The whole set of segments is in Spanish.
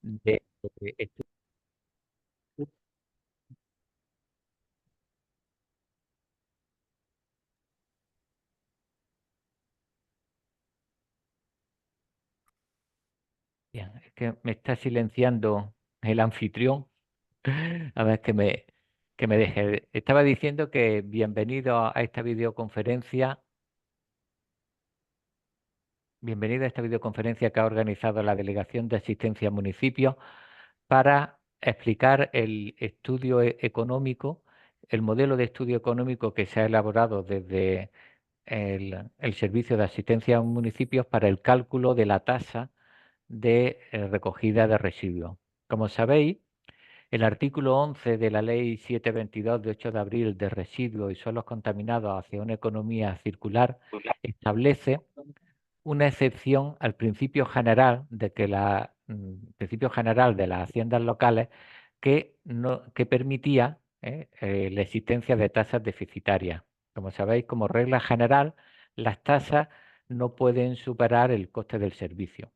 de, de Bien, es que me está silenciando el anfitrión. A ver que me deje. Estaba diciendo que bienvenido a esta videoconferencia. Bienvenido a esta videoconferencia que ha organizado la Delegación de Asistencia a Municipios para explicar el estudio económico, el modelo de estudio económico que se ha elaborado desde el Servicio de Asistencia a Municipios para el cálculo de la tasa de recogida de residuos. Como sabéis, el artículo 11 de la Ley 722 de 8 de abril de residuos y suelos contaminados hacia una economía circular establece una excepción al principio general de que principio general de las haciendas locales que permitía la existencia de tasas deficitarias. Como sabéis, como regla general, las tasas no pueden superar el coste del servicio.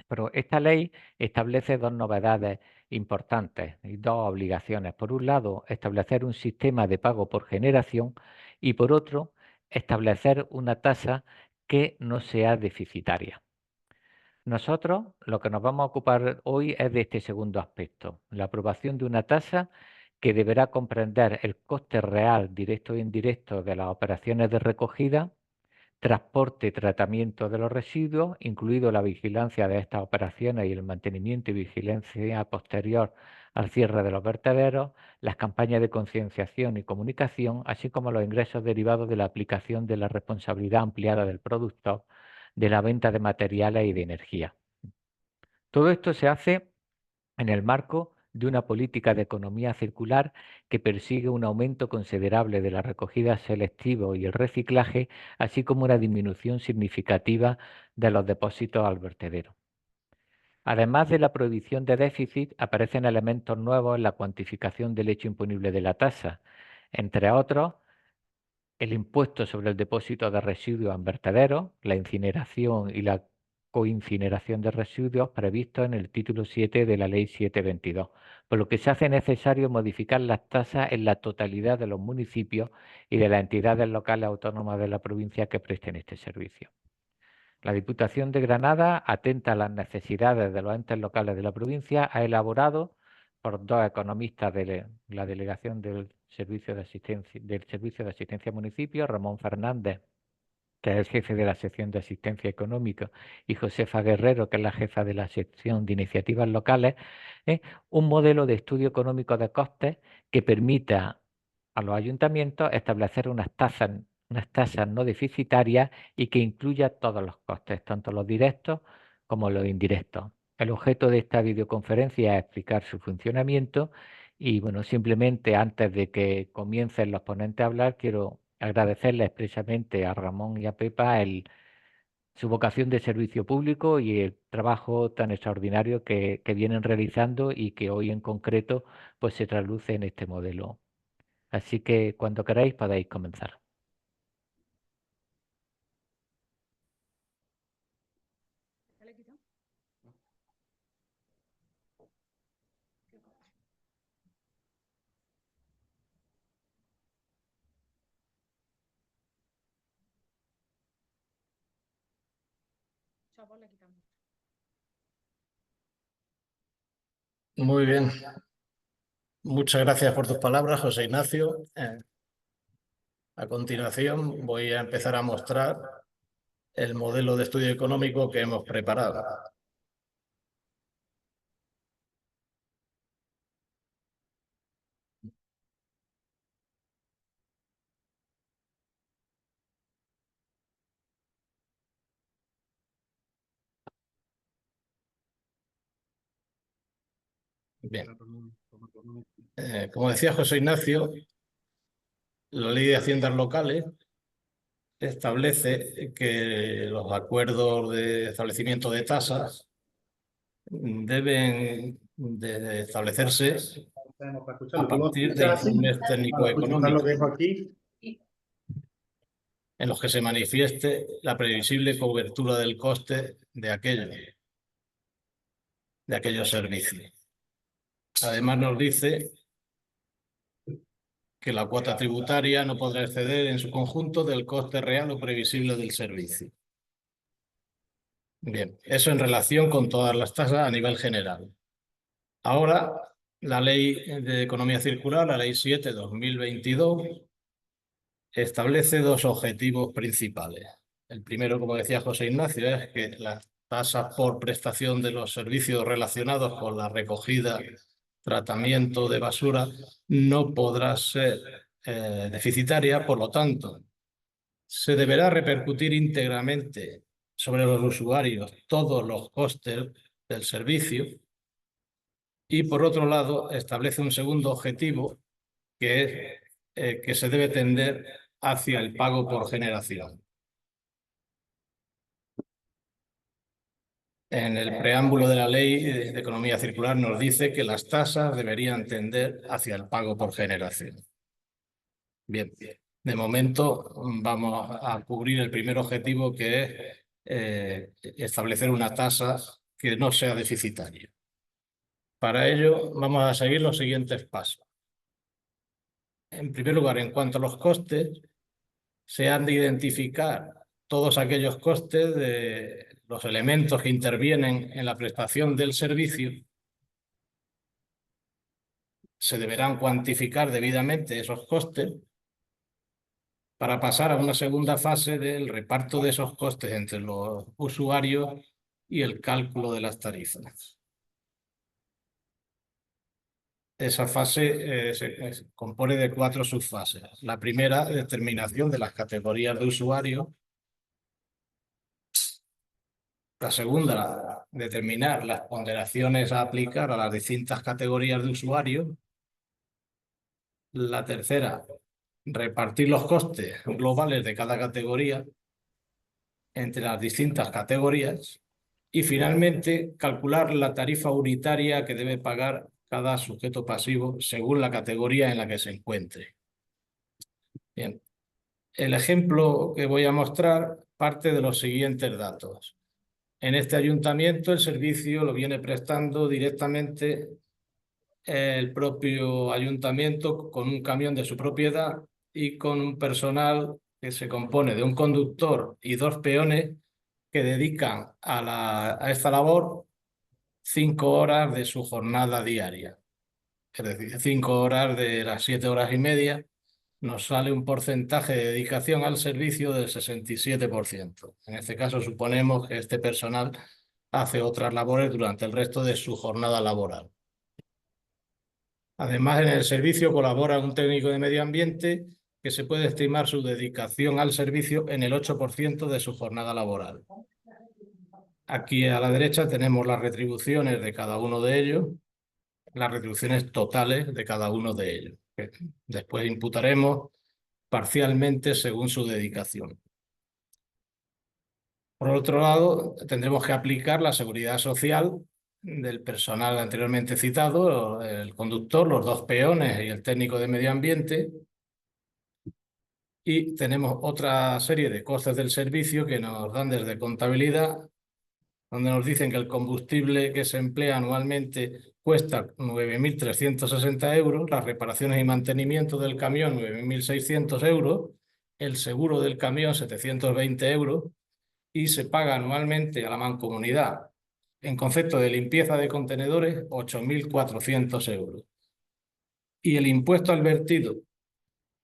Pero esta ley establece dos novedades importantes y dos obligaciones. Por un lado, establecer un sistema de pago por generación y por otro, establecer una tasa que no sea deficitaria. Nosotros lo que nos vamos a ocupar hoy es de este segundo aspecto, la aprobación de una tasa que deberá comprender el coste real, directo e indirecto de las operaciones de recogida, transporte y tratamiento de los residuos, incluido la vigilancia de estas operaciones y el mantenimiento y vigilancia posterior al cierre de los vertederos, las campañas de concienciación y comunicación, así como los ingresos derivados de la aplicación de la responsabilidad ampliada del productor, de la venta de materiales y de energía. Todo esto se hace en el marco de una política de economía circular que persigue un aumento considerable de la recogida selectiva y el reciclaje, así como una disminución significativa de los depósitos al vertedero. Además de la prohibición de déficit, aparecen elementos nuevos en la cuantificación del hecho imponible de la tasa, entre otros el impuesto sobre el depósito de residuos en vertederos, la incineración y la coincineración de residuos previstos en el título 7 de la Ley 722, por lo que se hace necesario modificar las tasas en la totalidad de los municipios y de las entidades locales autónomas de la provincia que presten este servicio. La Diputación de Granada, atenta a las necesidades de los entes locales de la provincia, ha elaborado por dos economistas de la Delegación del Servicio de Asistencia a Municipios, Ramón Fernández, que es el jefe de la sección de asistencia económica, y Josefa Guerrero, que es la jefa de la sección de iniciativas locales, un modelo de estudio económico de costes que permita a los ayuntamientos establecer unas tasas no deficitarias y que incluya todos los costes, tanto los directos como los indirectos. El objeto de esta videoconferencia es explicar su funcionamiento y, bueno, simplemente antes de que comiencen los ponentes a hablar, quiero agradecerle expresamente a Ramón y a Pepa su vocación de servicio público y el trabajo tan extraordinario que vienen realizando y que hoy en concreto pues se traduce en este modelo. Así que cuando queráis podéis comenzar. Muy bien. Muchas gracias por tus palabras, José Ignacio. A continuación voy a empezar a mostrar el modelo de estudio económico que hemos preparado. Bien. Como decía José Ignacio, la Ley de Haciendas Locales establece que los acuerdos de establecimiento de tasas deben de establecerse a partir de informes técnico-económicos en los que se manifieste la previsible cobertura del coste de aquello. de aquellos servicios. Además nos dice que la cuota tributaria no podrá exceder en su conjunto del coste real o previsible del servicio. Bien, eso en relación con todas las tasas a nivel general. Ahora, la Ley de Economía Circular, la Ley 7/2022, establece dos objetivos principales. El primero, como decía José Ignacio, es que las tasas por prestación de los servicios relacionados con la recogida, tratamiento de basura, no podrá ser deficitaria, por lo tanto, se deberá repercutir íntegramente sobre los usuarios todos los costes del servicio. Y por otro lado, establece un segundo objetivo, que es que se debe tender hacia el pago por generación. En el preámbulo de la Ley de Economía Circular nos dice que las tasas deberían tender hacia el pago por generación. Bien, de momento vamos a cubrir el primer objetivo, que es establecer una tasa que no sea deficitaria. Para ello vamos a seguir los siguientes pasos. En primer lugar, en cuanto a los costes, se han de identificar todos aquellos costes de los elementos que intervienen en la prestación del servicio. Se deberán cuantificar debidamente esos costes para pasar a una segunda fase del reparto de esos costes entre los usuarios y el cálculo de las tarifas. Esa fase se compone de 4 subfases. La primera, determinación de las categorías de usuarios. La segunda, determinar las ponderaciones a aplicar a las distintas categorías de usuarios. La tercera, repartir los costes globales de cada categoría entre las distintas categorías. Y finalmente, calcular la tarifa unitaria que debe pagar cada sujeto pasivo según la categoría en la que se encuentre. Bien. El ejemplo que voy a mostrar parte de los siguientes datos. En este ayuntamiento el servicio lo viene prestando directamente el propio ayuntamiento con un camión de su propiedad y con un personal que se compone de un conductor y 2 peones que dedican a esta labor 5 horas de su jornada diaria. Es decir, 5 horas de las 7 horas y media, nos sale un porcentaje de dedicación al servicio del 67%. En este caso suponemos que este personal hace otras labores durante el resto de su jornada laboral. Además, en el servicio colabora un técnico de medio ambiente que se puede estimar su dedicación al servicio en el 8% de su jornada laboral. Aquí a la derecha tenemos las retribuciones de cada uno de ellos, las retribuciones totales de cada uno de ellos, que después imputaremos parcialmente según su dedicación. Por otro lado, tendremos que aplicar la seguridad social del personal anteriormente citado, el conductor, los 2 peones y el técnico de medio ambiente. Y tenemos otra serie de costes del servicio que nos dan desde contabilidad, donde nos dicen que el combustible que se emplea anualmente cuesta 9.360 euros, las reparaciones y mantenimiento del camión 9.600 euros, el seguro del camión 720 euros, y se paga anualmente a la mancomunidad, en concepto de limpieza de contenedores, 8.400 euros. Y el impuesto al vertido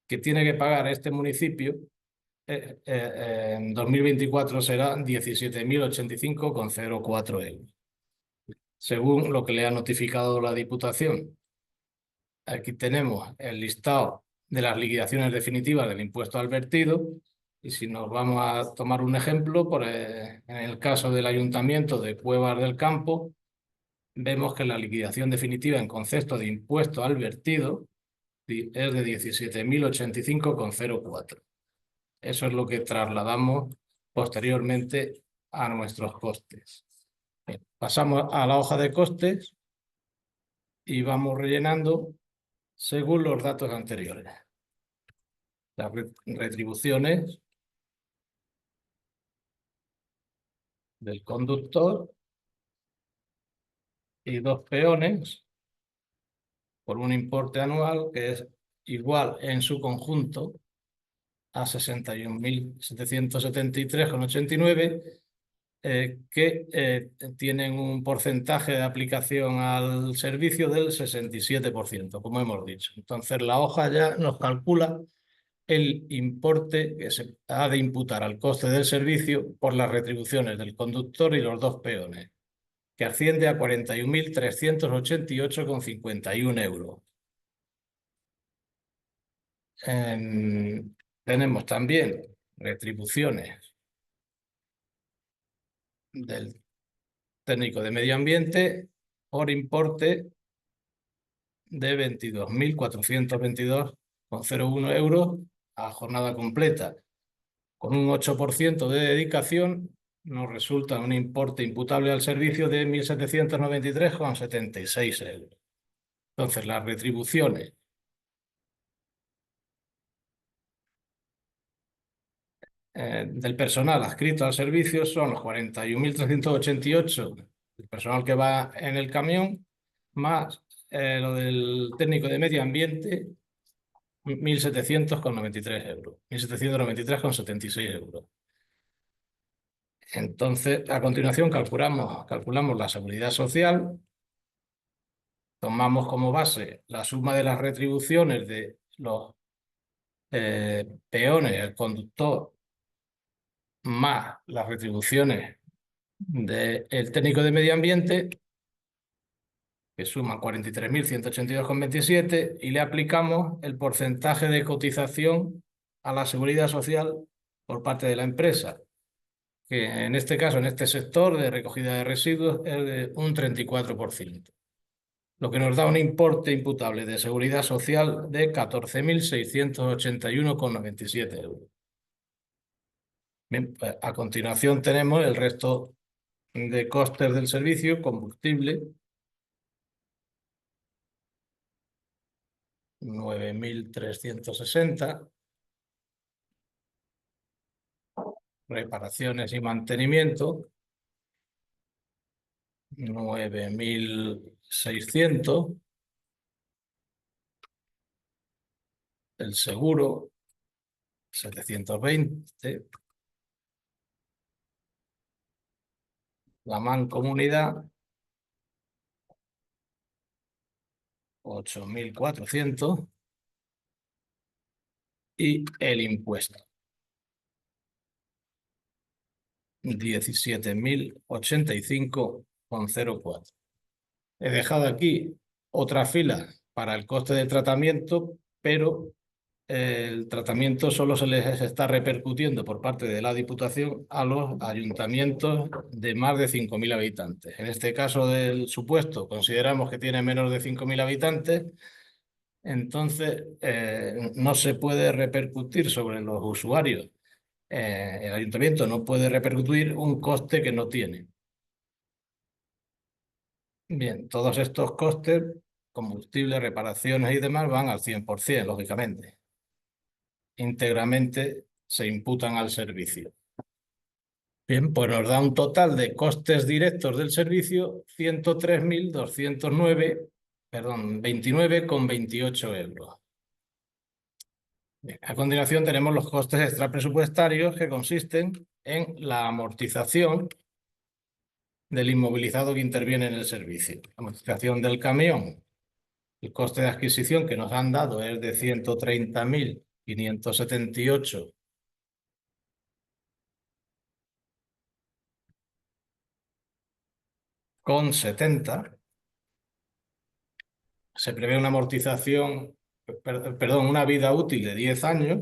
que tiene que pagar este municipio en 2024 será 17.085,04 euros, según lo que le ha notificado la Diputación. Aquí tenemos el listado de las liquidaciones definitivas del impuesto al vertido. Y si nos vamos a tomar un ejemplo, en el caso del Ayuntamiento de Cuevas del Campo, vemos que la liquidación definitiva en concepto de impuesto al vertido es de 17.085,04. Eso es lo que trasladamos posteriormente a nuestros costes. Bien, pasamos a la hoja de costes y vamos rellenando según los datos anteriores. Las retribuciones del conductor, y 2 peones por un importe anual que es igual en su conjunto a 61.773,89, que tienen un porcentaje de aplicación al servicio del 67%, como hemos dicho. Entonces, la hoja ya nos calcula el importe que se ha de imputar al coste del servicio por las retribuciones del conductor y los 2 peones, que asciende a 41.388,51 euros. Tenemos también retribuciones del técnico de medio ambiente por importe de 22.422,01 euros a jornada completa. Con un 8% de dedicación nos resulta un importe imputable al servicio de 1.793,76 euros. Entonces, las retribuciones del personal adscrito al servicio son los 41.388 el personal que va en el camión, más lo del técnico de medio ambiente, 1.700,93 euros, 1.793,76 euros. Entonces, a continuación calculamos la seguridad social, tomamos como base la suma de las retribuciones de los peones, el conductor, más las retribuciones del técnico de medio ambiente, que suman 43.182,27, y le aplicamos el porcentaje de cotización a la seguridad social por parte de la empresa, que en este caso, en este sector de recogida de residuos, es de un 34%, lo que nos da un importe imputable de seguridad social de 14.681,97 euros. Bien, pues a continuación tenemos el resto de costes del servicio: combustible, 9.360, reparaciones y mantenimiento, 9.600, el seguro, 720, la mancomunidad, 8.400, y el impuesto, 17.085,04. He dejado aquí otra fila para el coste de tratamiento, pero el tratamiento solo se les está repercutiendo por parte de la Diputación a los ayuntamientos de más de 5.000 habitantes. En este caso del supuesto, consideramos que tiene menos de 5.000 habitantes, entonces no se puede repercutir sobre los usuarios. El ayuntamiento no puede repercutir un coste que no tiene. Bien, todos estos costes, combustible, reparaciones y demás, van al 100%, lógicamente. Íntegramente se imputan al servicio. Bien, pues nos da un total de costes directos del servicio 29,28 euros. Bien, a continuación tenemos los costes extrapresupuestarios, que consisten en la amortización del inmovilizado que interviene en el servicio. La amortización del camión, el coste de adquisición que nos han dado es de 130.578,70. Se prevé una amortización, perdón, una vida útil de 10 años,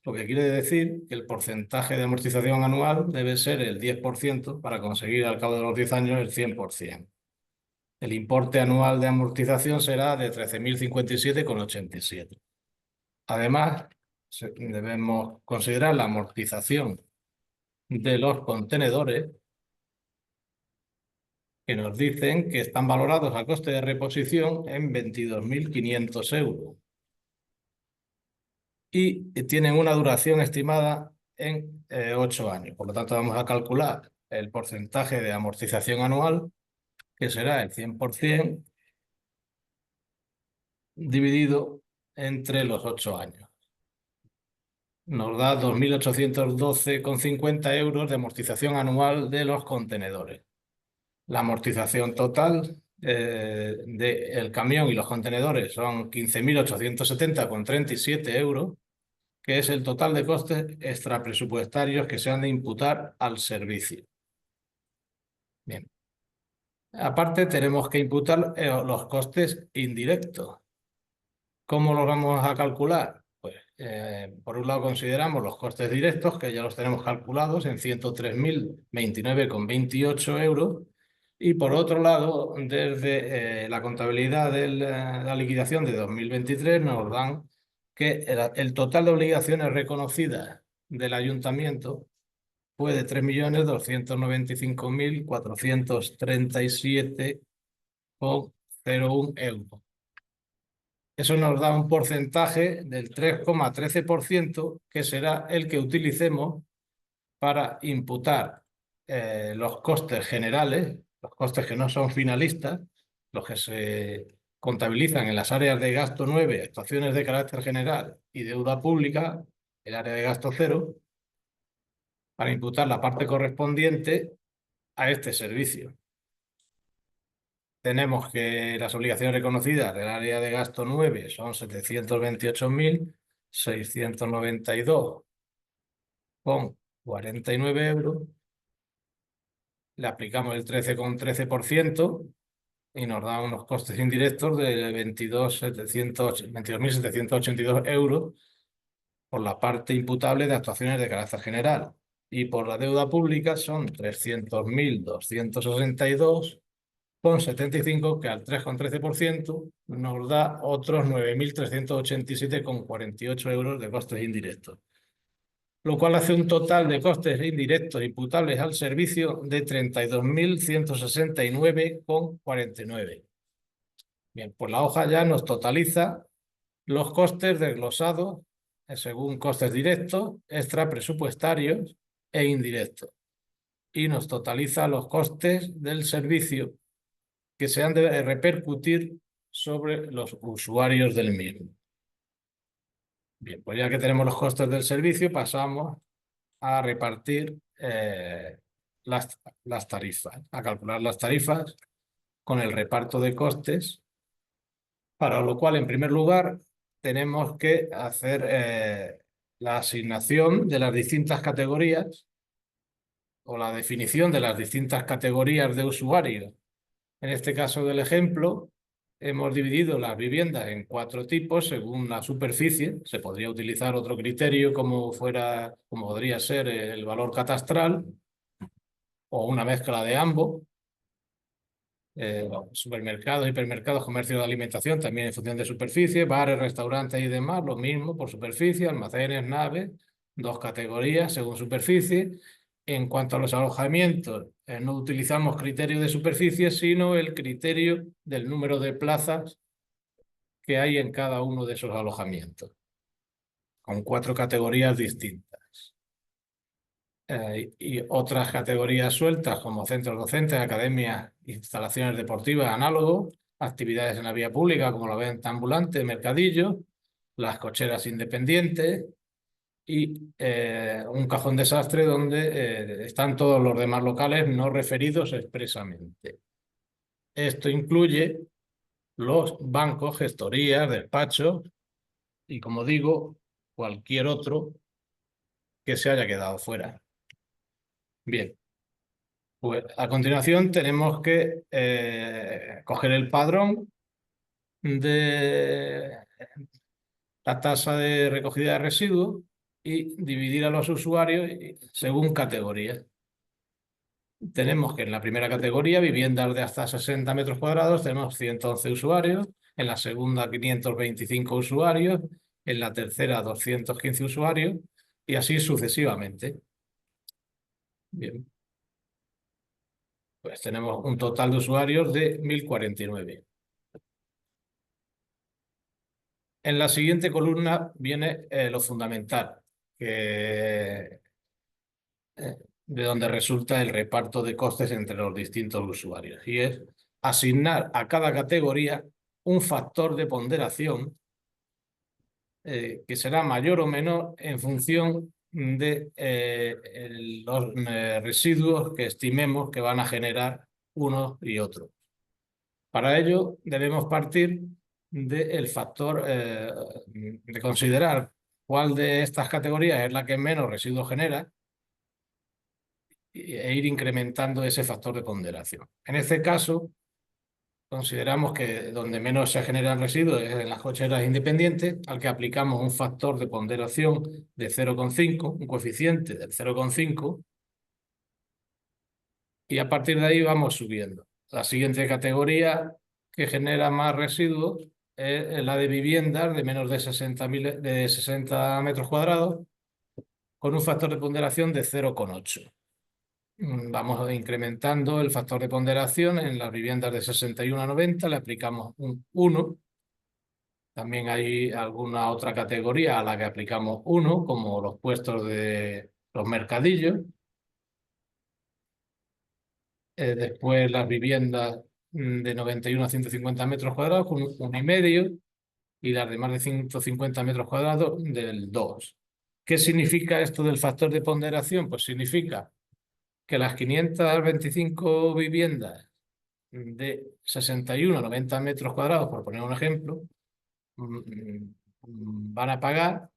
lo que quiere decir que el porcentaje de amortización anual debe ser el 10% para conseguir al cabo de los 10 años el 100%. El importe anual de amortización será de 13.057,87. Además, debemos considerar la amortización de los contenedores, que nos dicen que están valorados a coste de reposición en 22.500 euros y tienen una duración estimada en 8 años. Por lo tanto, vamos a calcular el porcentaje de amortización anual que será el 100% dividido entre los 8 años. Nos da 2.812,50 euros de amortización anual de los contenedores. La amortización total del camión y los contenedores son 15.870,37 euros, que es el total de costes extrapresupuestarios que se han de imputar al servicio. Bien. Aparte, tenemos que imputar los costes indirectos. ¿Cómo los vamos a calcular? Pues, por un lado consideramos los costes directos, que ya los tenemos calculados en 103.029,28 euros, y por otro lado, desde la contabilidad de la liquidación de 2023 nos dan que el total de obligaciones reconocidas del ayuntamiento fue de 3.295.437,01 euros. Eso nos da un porcentaje del 3,13%, que será el que utilicemos para imputar los costes generales, los costes que no son finalistas, los que se contabilizan en las áreas de gasto 9, actuaciones de carácter general y deuda pública, el área de gasto 0, para imputar la parte correspondiente a este servicio. Tenemos que las obligaciones reconocidas del área de gasto 9 son 728.692,49 euros. Le aplicamos el 13,13% y nos da unos costes indirectos de 22.782 euros por la parte imputable de actuaciones de carácter general. Y por la deuda pública son 300.262,75, que al 3,13% nos da otros 9.387,48 euros de costes indirectos, lo cual hace un total de costes indirectos imputables al servicio de 32.169,49. Bien, pues la hoja ya nos totaliza los costes desglosados según costes directos, extrapresupuestarios e indirectos, y nos totaliza los costes del servicio que se han de repercutir sobre los usuarios del mismo. Bien, pues ya que tenemos los costes del servicio, pasamos a repartir las tarifas, a calcular las tarifas con el reparto de costes, para lo cual, en primer lugar, tenemos que hacer la asignación de las distintas categorías o la definición de las distintas categorías de usuarios. En este caso del ejemplo, hemos dividido las viviendas en 4 tipos según la superficie. Se podría utilizar otro criterio como podría ser el valor catastral o una mezcla de ambos. Supermercados, hipermercados, comercio de alimentación, también en función de superficie, bares, restaurantes y demás, lo mismo por superficie, almacenes, naves, 2 categorías según superficie. En cuanto a los alojamientos, no utilizamos criterio de superficie, sino el criterio del número de plazas que hay en cada uno de esos alojamientos, con 4 categorías distintas. Y otras categorías sueltas como centros docentes, academias, instalaciones deportivas, análogo, actividades en la vía pública como la venta ambulante, mercadillo, las cocheras independientes y un cajón desastre donde están todos los demás locales no referidos expresamente. Esto incluye los bancos, gestorías, despachos y, como digo, cualquier otro que se haya quedado fuera. Bien, pues a continuación tenemos que coger el padrón de la tasa de recogida de residuos y dividir a los usuarios según categorías. Tenemos que en la primera categoría, viviendas de hasta 60 metros cuadrados, tenemos 111 usuarios, en la segunda 525 usuarios, en la tercera 215 usuarios y así sucesivamente. Bien. Pues tenemos un total de usuarios de 1.049. En la siguiente columna viene lo fundamental, de donde resulta el reparto de costes entre los distintos usuarios, y es asignar a cada categoría un factor de ponderación que será mayor o menor en función de los residuos que estimemos que van a generar unos y otros. Para ello debemos partir del factor de considerar cuál de estas categorías es la que menos residuos genera e ir incrementando ese factor de ponderación. En este caso, consideramos que donde menos se generan residuos es en las cocheras independientes, al que aplicamos un factor de ponderación de 0,5, un coeficiente del 0,5, y a partir de ahí vamos subiendo. La siguiente categoría que genera más residuos es la de viviendas de menos de 60 metros cuadrados, con un factor de ponderación de 0,8. Vamos incrementando el factor de ponderación. En las viviendas de 61 a 90 le aplicamos un 1. También hay alguna otra categoría a la que aplicamos 1, como los puestos de los mercadillos. Después las viviendas de 91 a 150 metros cuadrados con un 1,5, y las de más de 150 metros cuadrados del 2. ¿Qué significa esto del factor de ponderación? Pues significa que las 525 viviendas de 61 a 90 metros cuadrados, por poner un ejemplo, van a pagar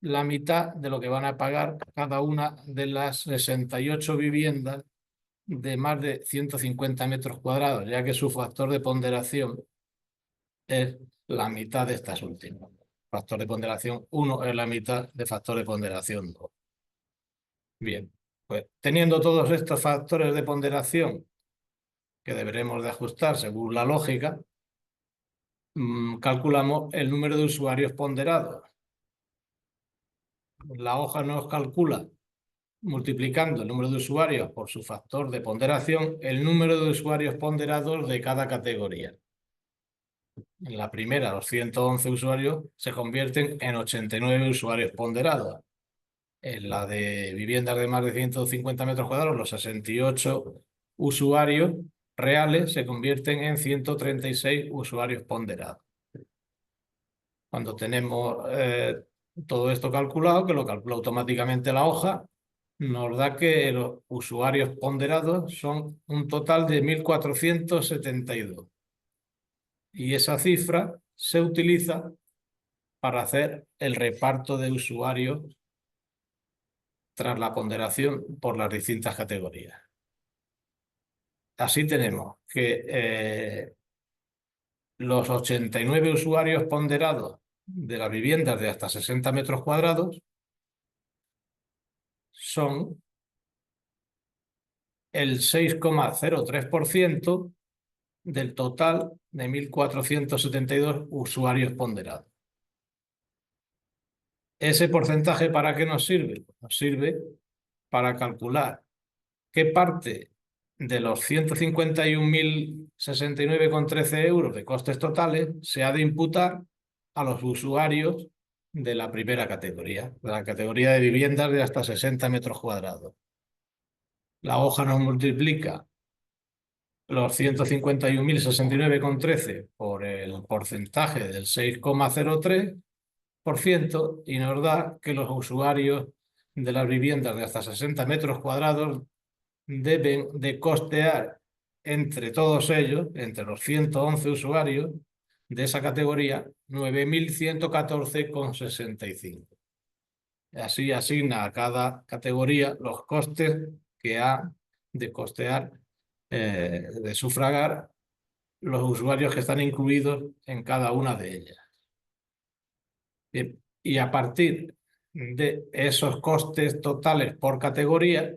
la mitad de lo que van a pagar cada una de las 68 viviendas de más de 150 metros cuadrados, ya que su factor de ponderación es la mitad de estas últimas. Factor de ponderación 1 es la mitad de factor de ponderación 2. Bien, pues teniendo todos estos factores de ponderación que deberemos de ajustar según la lógica, calculamos el número de usuarios ponderados. La hoja nos calcula, multiplicando el número de usuarios por su factor de ponderación, el número de usuarios ponderados de cada categoría. En la primera, los 111 usuarios se convierten en 89 usuarios ponderados. En la de viviendas de más de 150 metros cuadrados, los 68 usuarios reales se convierten en 136 usuarios ponderados. Cuando tenemos todo esto calculado, que lo calcula automáticamente la hoja, nos da que los usuarios ponderados son un total de 1.472. Y esa cifra se utiliza para hacer el reparto de usuarios tras la ponderación por las distintas categorías. Así tenemos que los 89 usuarios ponderados de las viviendas de hasta 60 metros cuadrados son el 6,03% del total de 1.472 usuarios ponderados. ¿Ese porcentaje para qué nos sirve? Nos sirve para calcular qué parte de los 151.069,13 euros de costes totales se ha de imputar a los usuarios de la primera categoría, de la categoría de viviendas de hasta 60 metros cuadrados. La hoja nos multiplica los 151.069,13 por el porcentaje del 6,03% y nos da que los usuarios de las viviendas de hasta 60 metros cuadrados deben de costear entre todos ellos, entre los 111 usuarios de esa categoría, 9.114,65. Así asigna a cada categoría los costes que ha de costear, de sufragar los usuarios que están incluidos en cada una de ellas. Bien, y a partir de esos costes totales por categoría,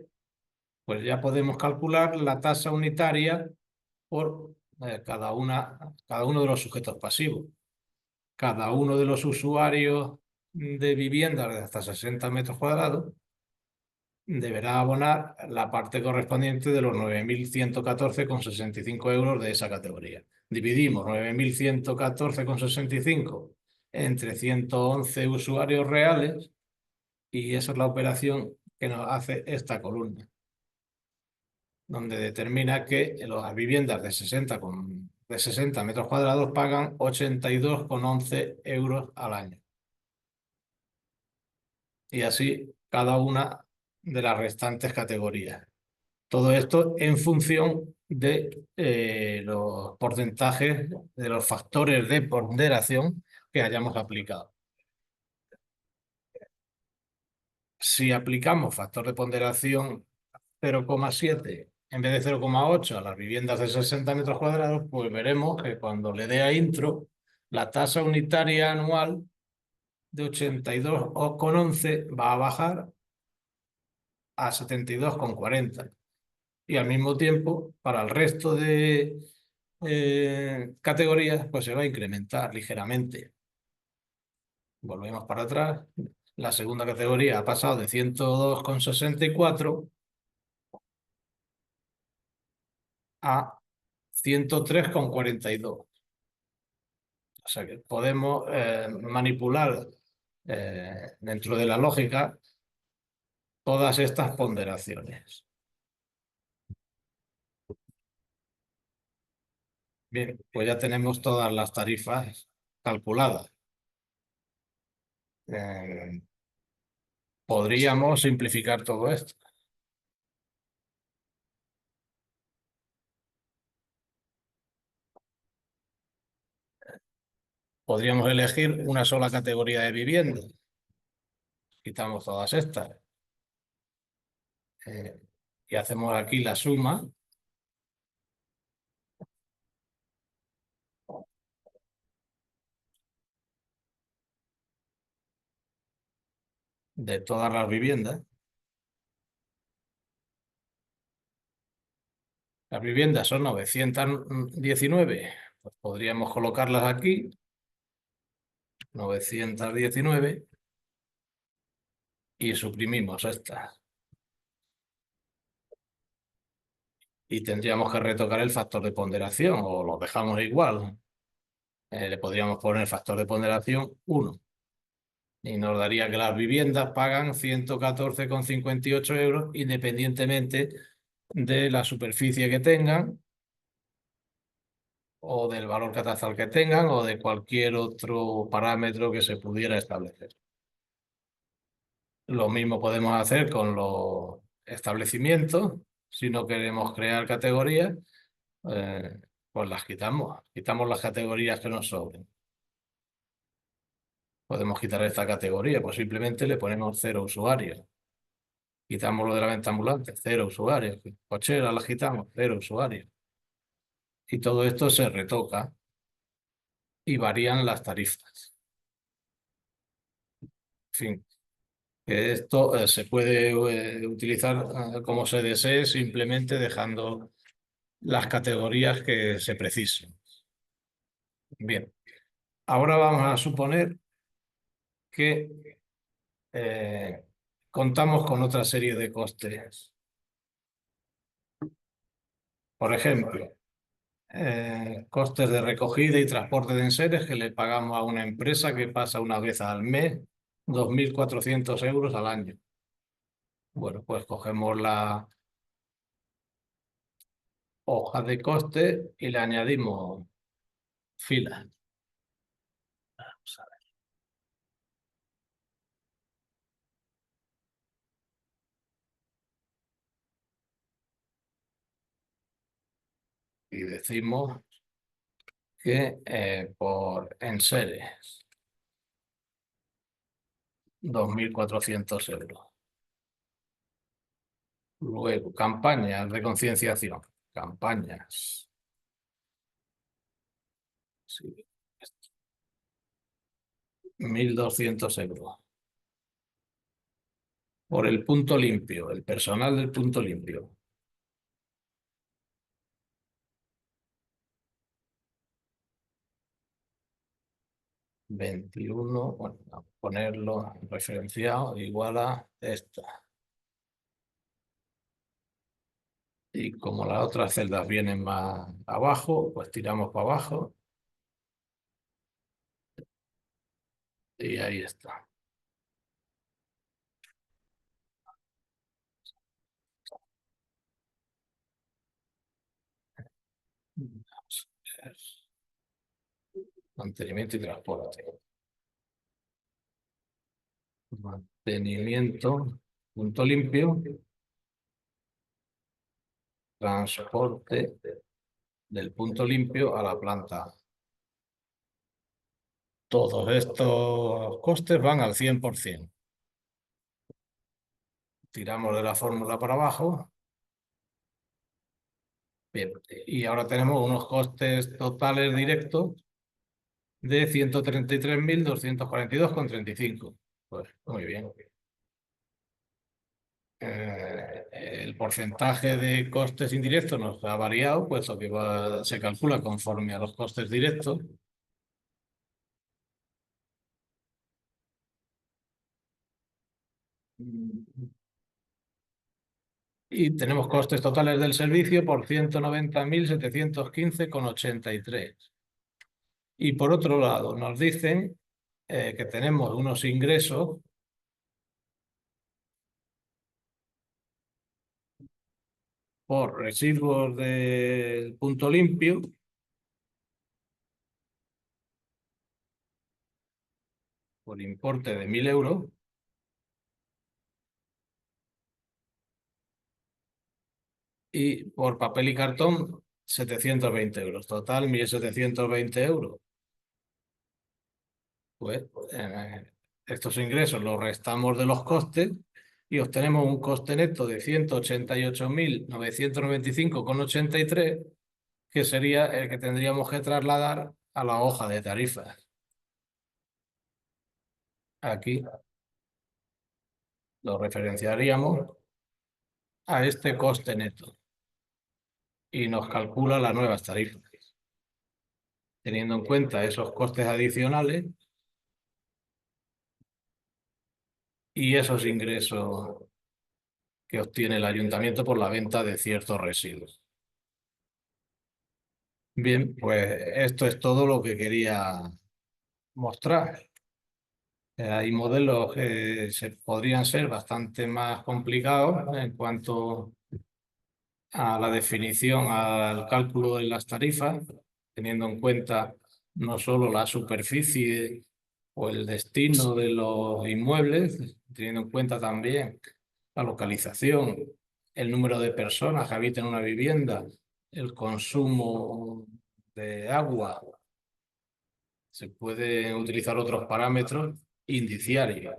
pues ya podemos calcular la tasa unitaria por cada uno de los sujetos pasivos. Cada uno de los usuarios de viviendas de hasta 60 metros cuadrados deberá abonar la parte correspondiente de los 9.114,65 euros de esa categoría. Dividimos 9.114,65 entre 111 usuarios reales y esa es la operación que nos hace esta columna. donde determina que las viviendas de 60 metros cuadrados pagan 82,11 euros al año. Y así cada una de las restantes categorías. Todo esto en función de los porcentajes, de los factores de ponderación que hayamos aplicado. Si aplicamos factor de ponderación 0,7 en vez de 0,8 a las viviendas de 60 metros cuadrados, pues veremos que cuando le dé a intro, la tasa unitaria anual de 82,11 va a bajar a 72,40. Y al mismo tiempo, para el resto de categorías, pues se va a incrementar ligeramente. Volvemos para atrás. La segunda categoría ha pasado de 102,64 a 103,42. O sea que podemos manipular dentro de la lógica todas estas ponderaciones. Bien, pues ya tenemos todas las tarifas calculadas. Podríamos simplificar todo esto. Podríamos elegir una sola categoría de vivienda. Quitamos todas estas. Y hacemos aquí la suma de todas las viviendas. Las viviendas son 919. Pues podríamos colocarlas aquí. 919. Y suprimimos estas. Y tendríamos que retocar el factor de ponderación o lo dejamos igual. Le podríamos poner factor de ponderación 1. Y nos daría que las viviendas pagan 114,58 euros independientemente de la superficie que tengan o del valor catastral que tengan o de cualquier otro parámetro que se pudiera establecer. Lo mismo podemos hacer con los establecimientos. Si no queremos crear categorías, pues las quitamos. Quitamos las categorías que nos sobren. Podemos quitar esta categoría, pues simplemente le ponemos 0 usuarios. Quitamos lo de la venta ambulante, 0 usuarios. Cochera la quitamos, 0 usuarios. Y todo esto se retoca y varían las tarifas. En fin, que esto se puede utilizar como se desee, simplemente dejando las categorías que se precisen. Bien, ahora vamos a suponer que contamos con otra serie de costes. Por ejemplo, costes de recogida y transporte de enseres que le pagamos a una empresa que pasa una vez al mes 2.400 euros al año. Bueno, pues cogemos la hoja de coste y le añadimos filas. Vamos a ver. Y decimos que por enseres 2.400 euros. Luego, campañas de concienciación. Campañas. Sí. 1.200 euros. Por el punto limpio, el personal del punto limpio. 21, bueno, a ponerlo referenciado igual a esta. Y como las otras celdas vienen más abajo, pues tiramos para abajo. Y ahí está. mantenimiento y transporte. Mantenimiento, punto limpio, transporte del punto limpio a la planta. Todos estos costes van al 100%. Tiramos de la fórmula para abajo. Bien, y ahora tenemos unos costes totales directos de 133.242,35. Pues muy bien. El porcentaje de costes indirectos nos ha variado, puesto que se calcula conforme a los costes directos. Y tenemos costes totales del servicio por 190.715,83. Y por otro lado, nos dicen que tenemos unos ingresos por residuos del punto limpio por importe de 1.000 euros y por papel y cartón 720 euros. Total, 1.720 euros. Pues estos ingresos los restamos de los costes y obtenemos un coste neto de 188.995,83, que sería el que tendríamos que trasladar a la hoja de tarifas. Aquí lo referenciaríamos a este coste neto y nos calcula las nuevas tarifas. Teniendo en cuenta esos costes adicionales y esos ingresos que obtiene el ayuntamiento por la venta de ciertos residuos. Bien, pues esto es todo lo que quería mostrar. Hay modelos que podrían ser bastante más complicados en cuanto a la definición, al cálculo de las tarifas, teniendo en cuenta no solo la superficie o el destino de los inmuebles, teniendo en cuenta también la localización, el número de personas que habitan una vivienda, el consumo de agua. Se pueden utilizar otros parámetros indiciarios.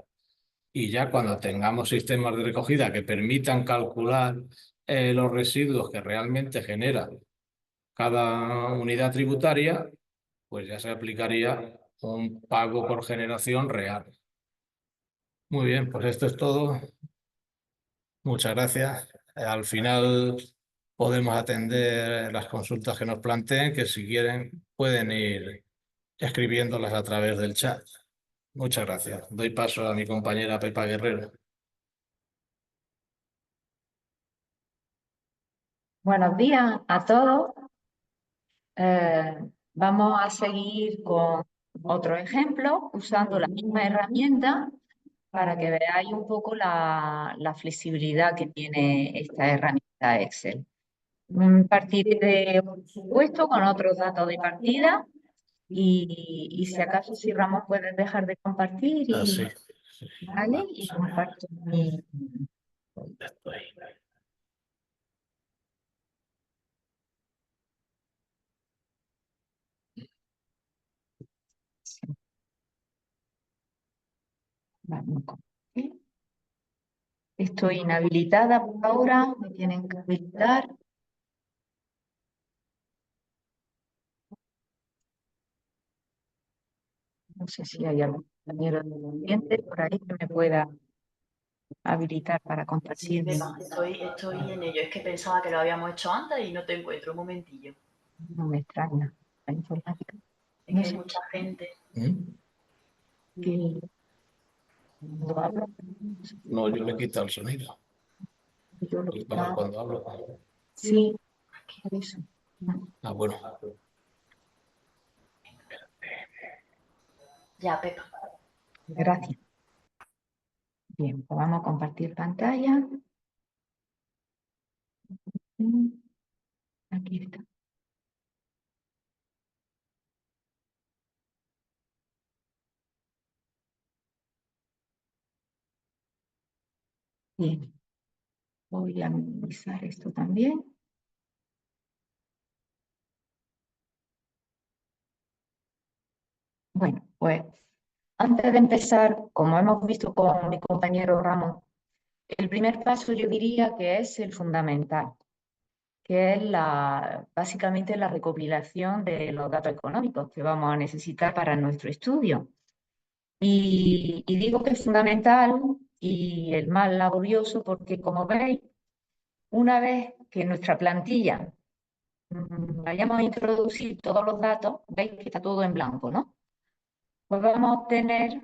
Y ya cuando tengamos sistemas de recogida que permitan calcular los residuos que realmente genera cada unidad tributaria, pues ya se aplicaría un pago por generación real. Muy bien, pues esto es todo. Muchas gracias. Al final podemos atender las consultas que nos planteen, que si quieren pueden ir escribiéndolas a través del chat. Muchas gracias. Doy paso a mi compañera Pepa Guerrero. Buenos días a todos. Vamos a seguir con otro ejemplo usando la misma herramienta para que veáis un poco la flexibilidad que tiene esta herramienta Excel. Partiré de un supuesto con otros datos de partida y si acaso si Ramón puedes dejar de compartir Sí. ¿vale? Y comparto mi... ¿Dónde estoy? Vamos a compartir. Estoy inhabilitada por ahora, me tienen que habilitar. No sé si hay algún compañero del ambiente por ahí que me pueda habilitar para Sí, compartir. Pepa, estoy en ello. Es que pensaba que lo habíamos hecho antes y no te encuentro. Un momentillo. No me extraña la informática. Es No que hay sé mucha gente. qué cuando hablo, No, yo le he quitado el sonido. yo lo Y quitaba. cuando hablo. Sí, por eso. Ah, bueno. Ya, Pepa. Gracias. Bien, pues vamos a compartir pantalla. Aquí está. Bien, voy a minimizar esto también. Bueno, pues antes de empezar, como hemos visto con mi compañero Ramón, el primer paso yo diría que es el fundamental, que es básicamente la recopilación de los datos económicos que vamos a necesitar para nuestro estudio. Y digo que es fundamental y el más laborioso porque, como veis, una vez que en nuestra plantilla vayamos a introducir todos los datos, veis que está todo en blanco, ¿no? Pues vamos a obtener,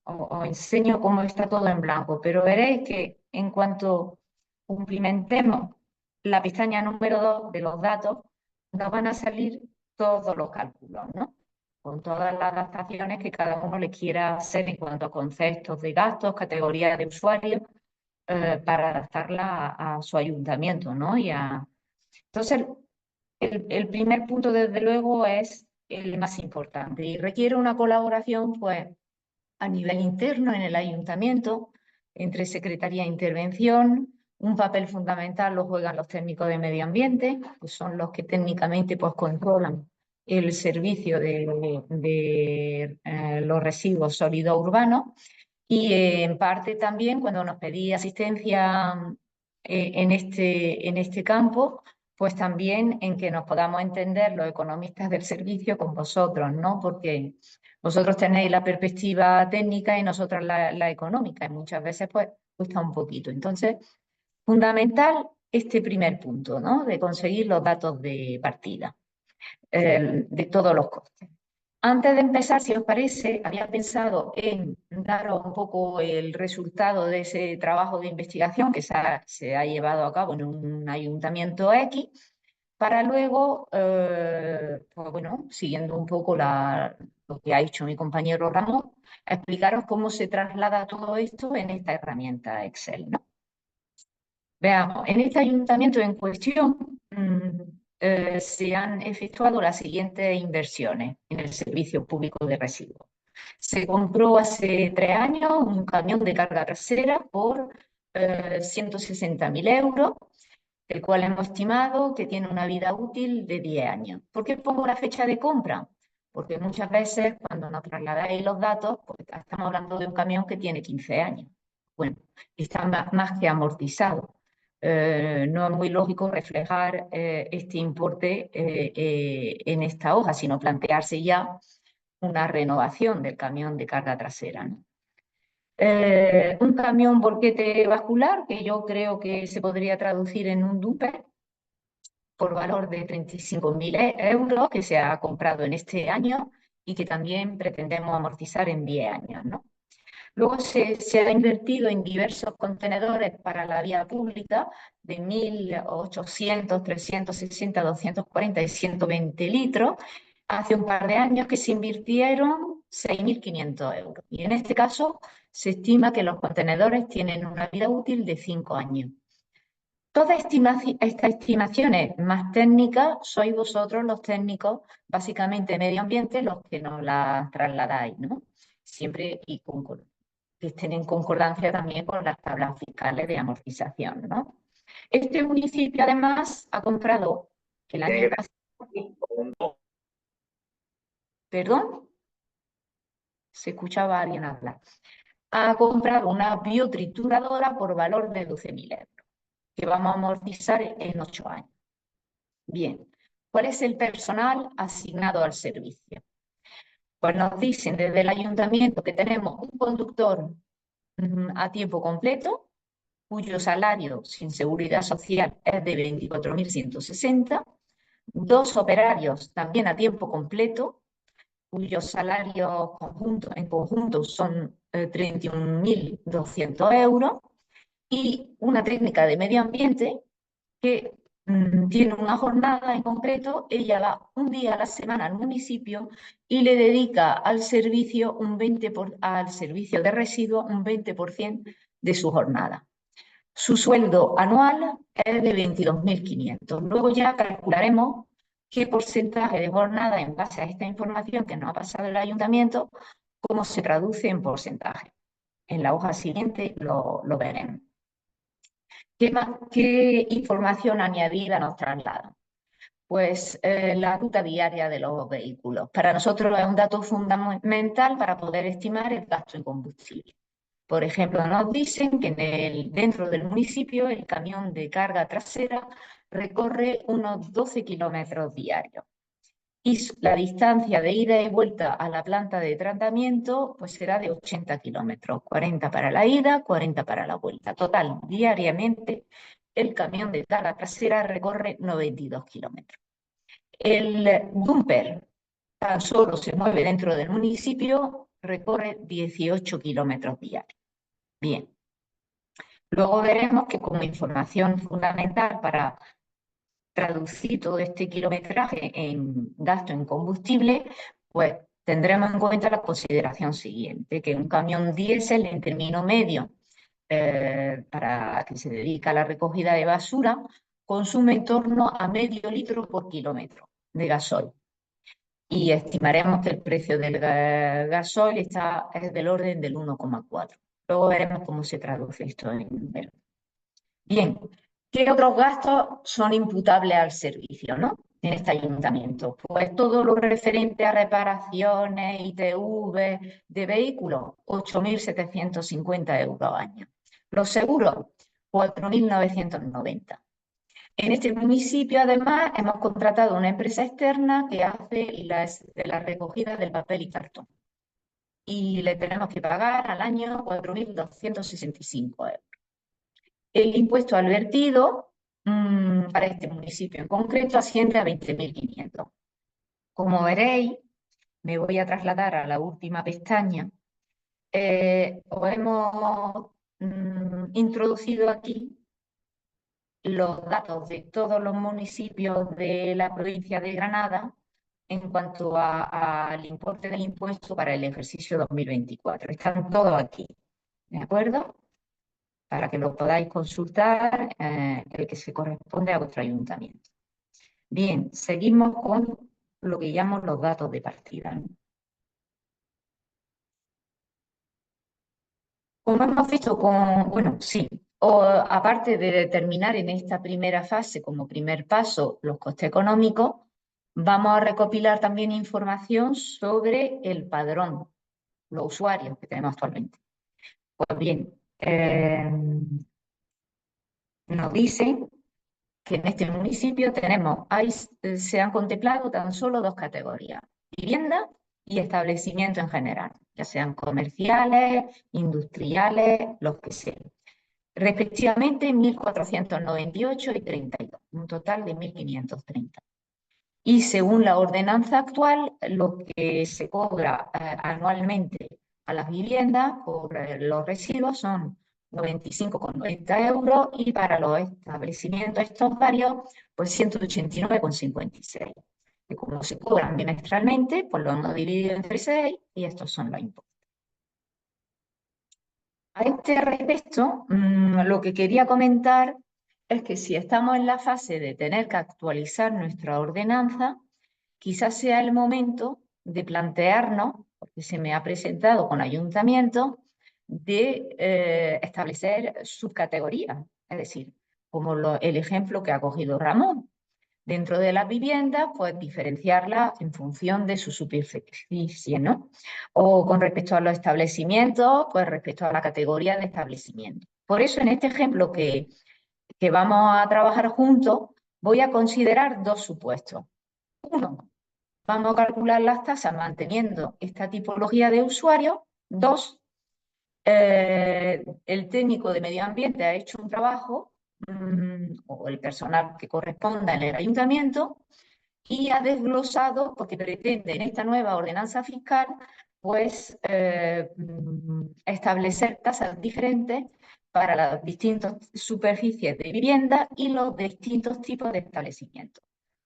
os enseño cómo está todo en blanco, pero veréis que en cuanto cumplimentemos la pestaña número 2 de los datos, nos van a salir todos los cálculos, ¿no? Con todas las adaptaciones que cada uno le quiera hacer en cuanto a conceptos de gastos, categorías de usuarios, para adaptarla a su ayuntamiento, ¿no? Entonces, el primer punto, desde luego, es el más importante y requiere una colaboración, pues, a nivel interno en el ayuntamiento, entre Secretaría de Intervención. Un papel fundamental lo juegan los técnicos de medio ambiente, que son los que técnicamente, pues, controlan el servicio de los residuos sólidos urbanos. Y en parte también, cuando nos pedí asistencia en este campo, pues también en que nos podamos entender los economistas del servicio con vosotros, ¿no? Porque vosotros tenéis la perspectiva técnica y nosotros la económica, y muchas veces pues cuesta un poquito. Entonces, fundamental este primer punto, ¿no? De conseguir los datos de partida, de todos los costes. Antes de empezar, si os parece, había pensado en daros un poco el resultado de ese trabajo de investigación que se ha llevado a cabo en un ayuntamiento X, para luego, pues bueno, siguiendo un poco lo que ha hecho mi compañero Ramón, explicaros cómo se traslada todo esto en esta herramienta Excel, ¿no? Veamos, en este ayuntamiento en cuestión se han efectuado las siguientes inversiones en el servicio público de residuos. Se compró hace 3 años un camión de carga trasera por 160.000 euros, el cual hemos estimado que tiene una vida útil de 10 años. ¿Por qué pongo la fecha de compra? Porque muchas veces cuando nos trasladáis los datos, pues estamos hablando de un camión que tiene 15 años. Bueno, está más que amortizado. No es muy lógico reflejar este importe en esta hoja, sino plantearse ya una renovación del camión de carga trasera, ¿no? Un camión volquete bascular, que yo creo que se podría traducir en un duper, por valor de 35.000 euros, que se ha comprado en este año y que también pretendemos amortizar en 10 años, ¿no? Luego se ha invertido en diversos contenedores para la vía pública de 1.800, 360, 240 y 120 litros. Hace un par de años que se invirtieron 6.500 euros. Y en este caso se estima que los contenedores tienen una vida útil de 5 años. Todas estas estimaciones más técnicas sois vosotros los técnicos, básicamente medio ambiente, los que nos las trasladáis, ¿no? Siempre y que estén en concordancia también con las tablas fiscales de amortización, ¿no? Este municipio, además, ha comprado el año pasado... ¿Perdón? Se escuchaba a alguien hablar. Ha comprado una biotrituradora por valor de 12.000 euros, que vamos a amortizar en 8 años. Bien, ¿cuál es el personal asignado al servicio? Pues nos dicen desde el ayuntamiento que tenemos un conductor a tiempo completo, cuyo salario sin seguridad social es de 24.160, 2 operarios también a tiempo completo, cuyos salarios en conjunto son 31.200 euros, y una técnica de medio ambiente que tiene una jornada en concreto. Ella va un día a la semana al municipio y le dedica al servicio al servicio de residuos un 20% de su jornada. Su sueldo anual es de 22.500. Luego ya calcularemos qué porcentaje de jornada, en base a esta información que nos ha pasado el ayuntamiento, cómo se traduce en porcentaje. En la hoja siguiente lo veremos. ¿Qué información añadida nos traslada? Pues la ruta diaria de los vehículos. Para nosotros es un dato fundamental para poder estimar el gasto en combustible. Por ejemplo, nos dicen que dentro del municipio el camión de carga trasera recorre unos 12 kilómetros diarios. Y la distancia de ida y vuelta a la planta de tratamiento pues será de 80 kilómetros, 40 para la ida, 40 para la vuelta. Total, diariamente el camión de carga trasera recorre 92 kilómetros. El dumper tan solo se mueve dentro del municipio, recorre 18 kilómetros diarios. Bien. Luego veremos que como información fundamental para traducir todo este kilometraje en gasto en combustible, pues tendremos en cuenta la consideración siguiente, que un camión diésel en término medio para que se dedica a la recogida de basura consume en torno a medio litro por kilómetro de gasoil. Y estimaremos que el precio del gasoil es del orden del 1,4. Luego veremos cómo se traduce esto en números. Bien, ¿qué otros gastos son imputables al servicio, ¿no? En este ayuntamiento? Pues todo lo referente a reparaciones, ITV de vehículos, 8.750 euros al año. Los seguros, 4.990. En este municipio, además, hemos contratado una empresa externa que hace la recogida del papel y cartón. Y le tenemos que pagar al año 4.265 euros. El impuesto al vertido para este municipio en concreto asciende a 20.500. Como veréis, me voy a trasladar a la última pestaña. Os hemos introducido aquí los datos de todos los municipios de la provincia de Granada en cuanto al importe del impuesto para el ejercicio 2024. Están todos aquí, ¿de acuerdo? Para que lo podáis consultar, el que se corresponde a vuestro ayuntamiento. Bien, seguimos con lo que llamamos los datos de partida, ¿no? Como hemos visto aparte de determinar en esta primera fase como primer paso los costes económicos, vamos a recopilar también información sobre el padrón, los usuarios que tenemos actualmente. Pues bien, nos dicen que en este municipio se han contemplado tan solo dos categorías, vivienda y establecimiento en general, ya sean comerciales, industriales, los que sean. Respectivamente 1.498 y 32, un total de 1.530. Y según la ordenanza actual, lo que se cobra anualmente a las viviendas por los residuos son 95,90 euros y para los establecimientos estos varios, pues 189,56. Y como se cobran bimestralmente, pues lo hemos dividido entre 6 y estos son los impuestos. A este respecto, lo que quería comentar es que si estamos en la fase de tener que actualizar nuestra ordenanza, quizás sea el momento de plantearnos, porque se me ha presentado con ayuntamientos, de establecer subcategorías, es decir, como el ejemplo que ha cogido Ramón. Dentro de las viviendas, pues diferenciarlas en función de su superficie, ¿no? O con respecto a los establecimientos, pues respecto a la categoría de establecimiento. Por eso, en este ejemplo que vamos a trabajar juntos, voy a considerar dos supuestos. Uno, vamos a calcular las tasas manteniendo esta tipología de usuario. Dos, el técnico de medio ambiente ha hecho un trabajo, o el personal que corresponda en el ayuntamiento, y ha desglosado, porque pretende en esta nueva ordenanza fiscal, pues establecer tasas diferentes para las distintas superficies de vivienda y los distintos tipos de establecimientos,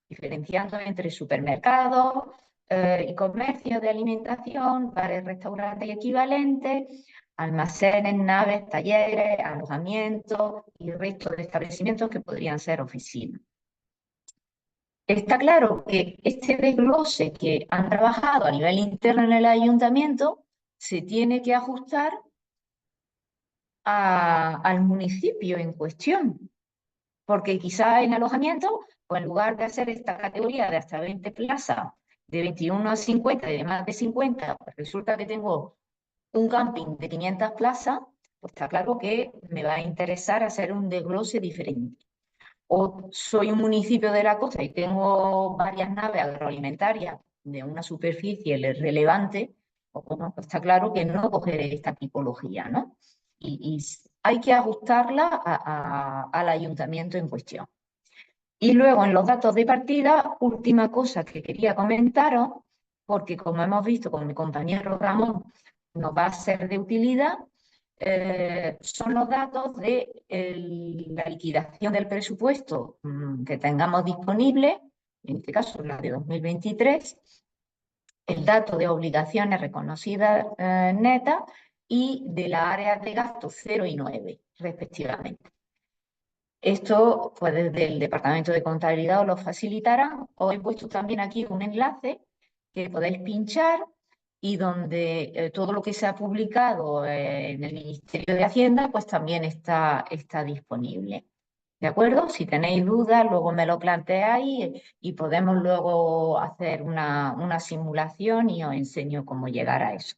diferenciando entre supermercados y comercios de alimentación, bares, restaurantes y equivalentes, almacenes, naves, talleres, alojamientos y el resto de establecimientos que podrían ser oficinas. Está claro que este desglose que han trabajado a nivel interno en el ayuntamiento se tiene que ajustar al municipio en cuestión, porque quizá en alojamiento, pues en lugar de hacer esta categoría de hasta 20 plazas, de 21 a 50 y de más de 50, pues resulta que tengo un camping de 500 plazas, pues está claro que me va a interesar hacer un desglose diferente. O soy un municipio de la costa y tengo varias naves agroalimentarias de una superficie relevante, pues bueno, pues está claro que no cogeré esta tipología, ¿no? Y hay que ajustarla al ayuntamiento en cuestión. Y luego en los datos de partida, última cosa que quería comentaros, porque como hemos visto con mi compañero Ramón, nos va a ser de utilidad, son los datos de la liquidación del presupuesto que tengamos disponible, en este caso la de 2023, el dato de obligaciones reconocidas netas y de las áreas de gasto 0 y 9, respectivamente. Esto, pues desde el Departamento de Contabilidad os lo facilitarán. Os he puesto también aquí un enlace que podéis pinchar y donde todo lo que se ha publicado en el Ministerio de Hacienda, pues también está disponible. ¿De acuerdo? Si tenéis dudas, luego me lo planteáis y podemos luego hacer una simulación y os enseño cómo llegar a eso.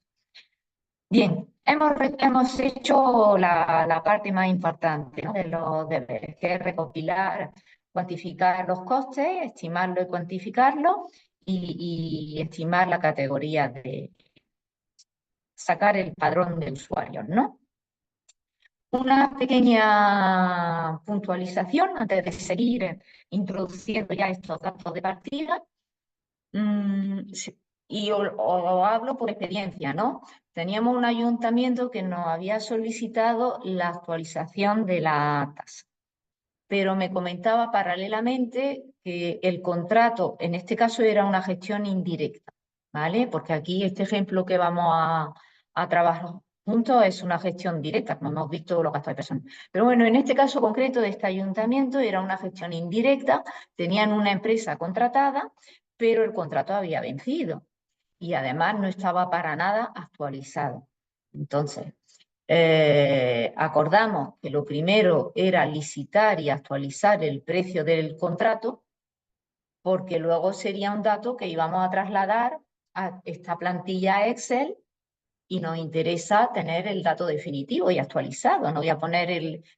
Bien, hemos hecho la parte más importante, ¿no?, de los deberes, que es recopilar, cuantificar los costes, estimarlo y cuantificarlo y estimar la categoría de sacar el padrón de usuarios, ¿no? Una pequeña puntualización antes de seguir introduciendo ya estos datos de partida. Y os hablo por experiencia, ¿no? Teníamos un ayuntamiento que nos había solicitado la actualización de la tasa, pero me comentaba paralelamente que el contrato, en este caso era una gestión indirecta, ¿vale? Porque aquí este ejemplo que vamos a trabajar juntos es una gestión directa, como hemos visto los gastos de personas. Pero bueno, en este caso concreto de este ayuntamiento era una gestión indirecta, tenían una empresa contratada, pero el contrato había vencido y además no estaba para nada actualizado. Entonces, acordamos que lo primero era licitar y actualizar el precio del contrato, porque luego sería un dato que íbamos a trasladar a esta plantilla Excel y nos interesa tener el dato definitivo y actualizado. No voy a poner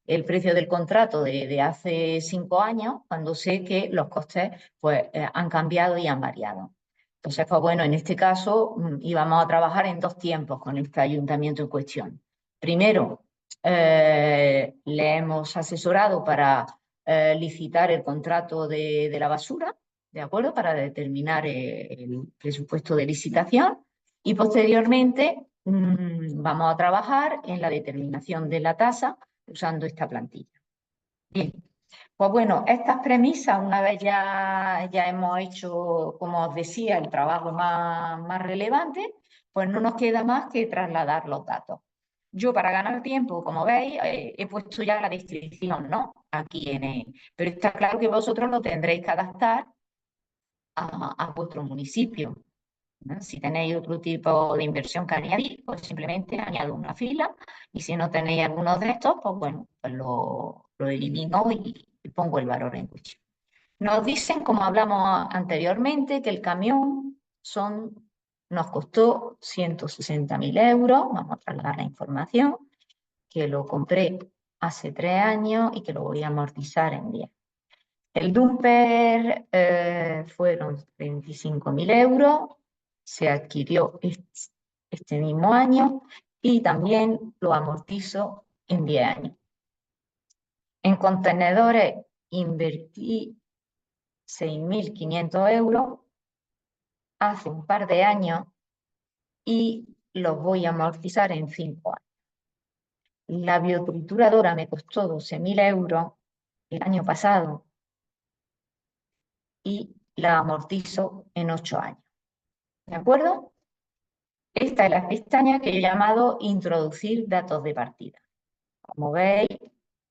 el precio del contrato de hace 5 años cuando sé que los costes pues, han cambiado y han variado. Entonces, pues bueno, en este caso íbamos a trabajar en 2 tiempos con este ayuntamiento en cuestión. Primero, le hemos asesorado para licitar el contrato de la basura, ¿de acuerdo? Para determinar el presupuesto de licitación y posteriormente vamos a trabajar en la determinación de la tasa usando esta plantilla. Bien, pues bueno, estas premisas, una vez ya hemos hecho, como os decía, el trabajo más relevante, pues no nos queda más que trasladar los datos. Yo, para ganar tiempo, como veis, he puesto ya la descripción, ¿no? Aquí pero está claro que vosotros lo tendréis que adaptar a vuestro municipio, ¿no? Si tenéis otro tipo de inversión que añadir, pues simplemente añado una fila, y si no tenéis alguno de estos, pues bueno, pues lo elimino y pongo el valor en cuestión. Nos dicen, como hablamos anteriormente, que el camión nos costó 160.000 euros, vamos a trasladar la información, que lo compré hace 3 años y que lo voy a amortizar en 10. El dumper fueron 25.000 euros, se adquirió este mismo año y también lo amortizo en 10 años. En contenedores invertí 6.500 euros hace un par de años y los voy a amortizar en 5 años. La biotrituradora me costó 12.000 euros el año pasado y la amortizo en 8 años. ¿De acuerdo? Esta es la pestaña que yo he llamado introducir datos de partida. Como veis,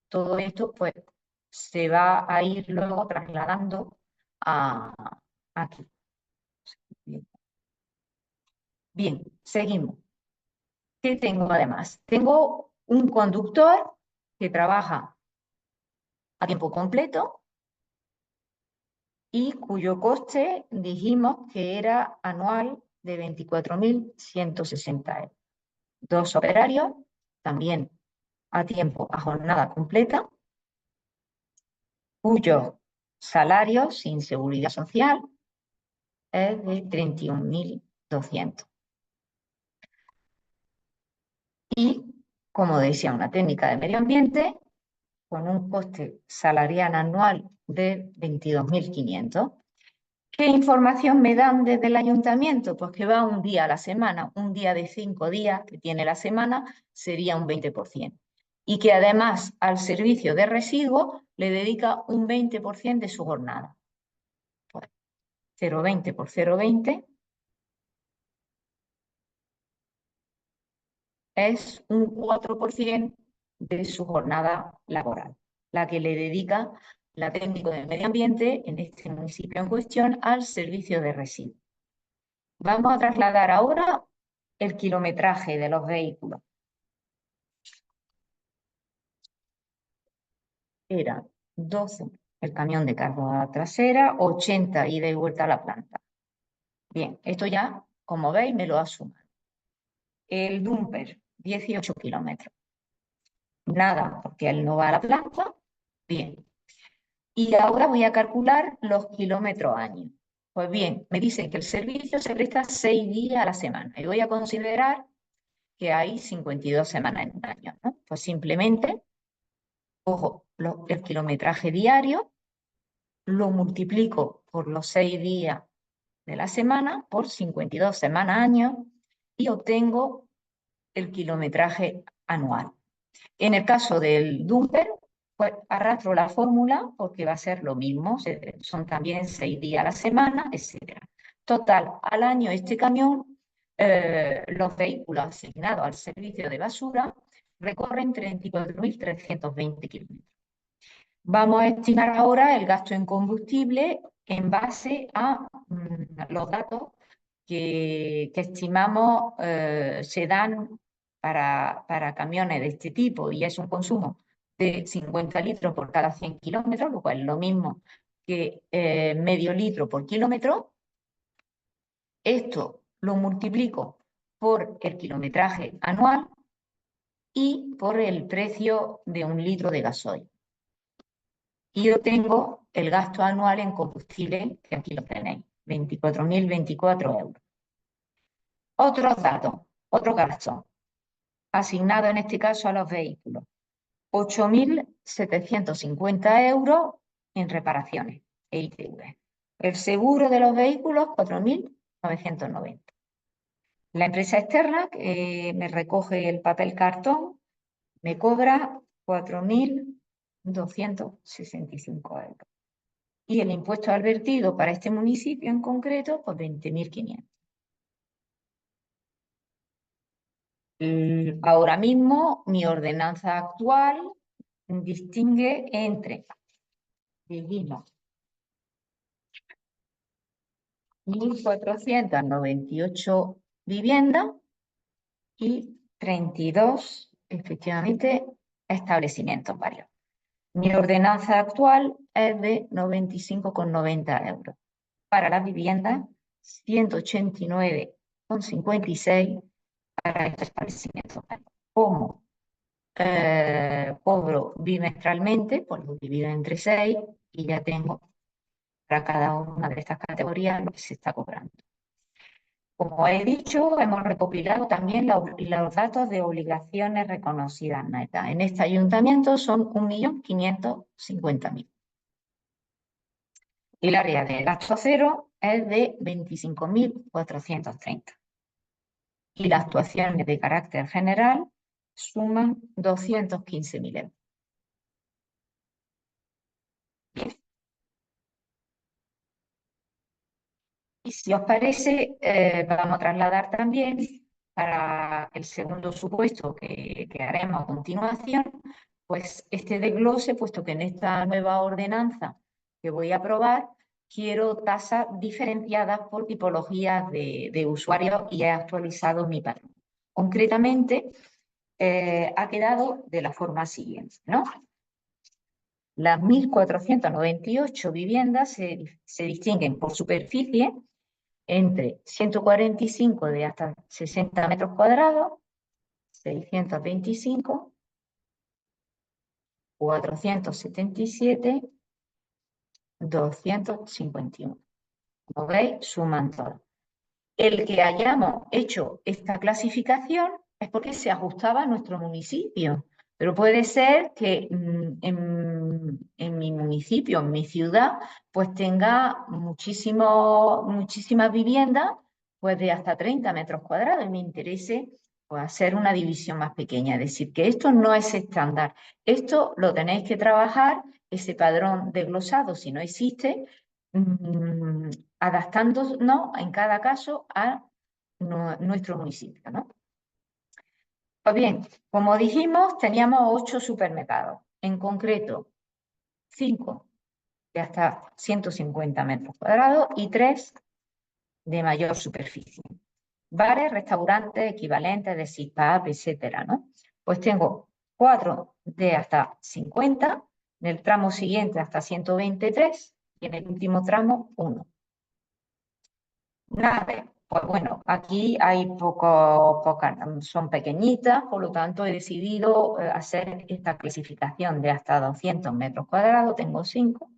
todo esto pues se va a ir luego trasladando aquí. Bien, seguimos. ¿Qué tengo además? Tengo un conductor que trabaja a tiempo completo y cuyo coste dijimos que era anual de 24.160 euros. 2 operarios, también a tiempo, a jornada completa, cuyo salario sin seguridad social es de 31.200. Y, como decía, una técnica de medio ambiente con un coste salarial anual de 22.500. ¿Qué información me dan desde el ayuntamiento? Pues que va un día a la semana, un día de 5 días que tiene la semana sería un 20%. Y que además al servicio de residuos le dedica un 20% de su jornada. Pues 0,20 por 0,20 es un 4% de su jornada laboral, la que le dedica la técnico de medio ambiente en este municipio en cuestión al servicio de residuos. Vamos a trasladar ahora el kilometraje de los vehículos. Era 12 el camión de carga trasera, 80 ida y vuelta a la planta. Bien, esto ya, como veis, me lo asumo. El dumper, 18 kilómetros. Nada, porque él no va a la planta. Bien. Y ahora voy a calcular los kilómetros año. Pues bien, me dicen que el servicio se presta 6 días a la semana. Y voy a considerar que hay 52 semanas en un año, ¿no? Pues simplemente cojo el kilometraje diario, lo multiplico por los 6 días de la semana, por 52 semanas año, y obtengo el kilometraje anual. En el caso del dumper, pues arrastro la fórmula porque va a ser lo mismo, son también 6 días a la semana, etc. Total, al año este camión, los vehículos asignados al servicio de basura recorren 34.320 kilómetros. Vamos a estimar ahora el gasto en combustible en base a los datos que estimamos se dan para camiones de este tipo, y es un consumo de 50 litros por cada 100 kilómetros, lo cual es lo mismo que medio litro por kilómetro. Esto lo multiplico por el kilometraje anual y por el precio de un litro de gasoil. Y yo tengo el gasto anual en combustible, que aquí lo tenéis, 24.024 euros. Otros datos, otro gasto, asignado en este caso a los vehículos, 8.750 euros en reparaciones e ITV. El seguro de los vehículos, 4.990. La empresa externa que me recoge el papel cartón me cobra 4.265 euros. Y el impuesto advertido para este municipio en concreto, pues 20.500. Ahora mismo mi ordenanza actual distingue entre, dijimos, 1.498 viviendas y 32, efectivamente, establecimientos varios. Mi ordenanza actual es de 95,90 euros. Para las viviendas, 189,56 para estos establecimientos. Como cobro bimestralmente, pues lo divido entre 6 y ya tengo para cada una de estas categorías lo que se está cobrando. Como he dicho, hemos recopilado también los datos de obligaciones reconocidas netas. En este ayuntamiento son 1.550.000. Y el área de gasto cero es de 25.430. Y las actuaciones de carácter general suman 215.000 euros. Y si os parece, vamos a trasladar también para el segundo supuesto que haremos a continuación, pues este desglose, puesto que en esta nueva ordenanza que voy a aprobar, quiero tasas diferenciadas por tipologías de usuarios y he actualizado mi patrón. Concretamente, ha quedado de la forma siguiente, ¿no? Las 1.498 viviendas se distinguen por superficie entre 145 de hasta 60 metros cuadrados, 625, 477, 251. Como veis, suman todos. El que hayamos hecho esta clasificación es porque se ajustaba a nuestro municipio. Pero puede ser que en mi municipio, en mi ciudad, pues tenga muchísimas viviendas, pues de hasta 30 metros cuadrados, y me interese pues, hacer una división más pequeña. Es decir, que esto no es estándar. Esto lo tenéis que trabajar, ese padrón desglosado, si no existe, adaptándonos en cada caso a nuestro municipio, ¿no? Pues bien, como dijimos, teníamos 8 supermercados, en concreto 5 de hasta 150 metros cuadrados y 3 de mayor superficie. Bares, restaurantes, equivalentes de SIPAP, etcétera, ¿no? Pues tengo 4 de hasta 50, en el tramo siguiente hasta 123 y en el último tramo 1. Nada, pues bueno, aquí hay pocas, son pequeñitas, por lo tanto he decidido hacer esta clasificación de hasta 200 metros cuadrados, tengo 5,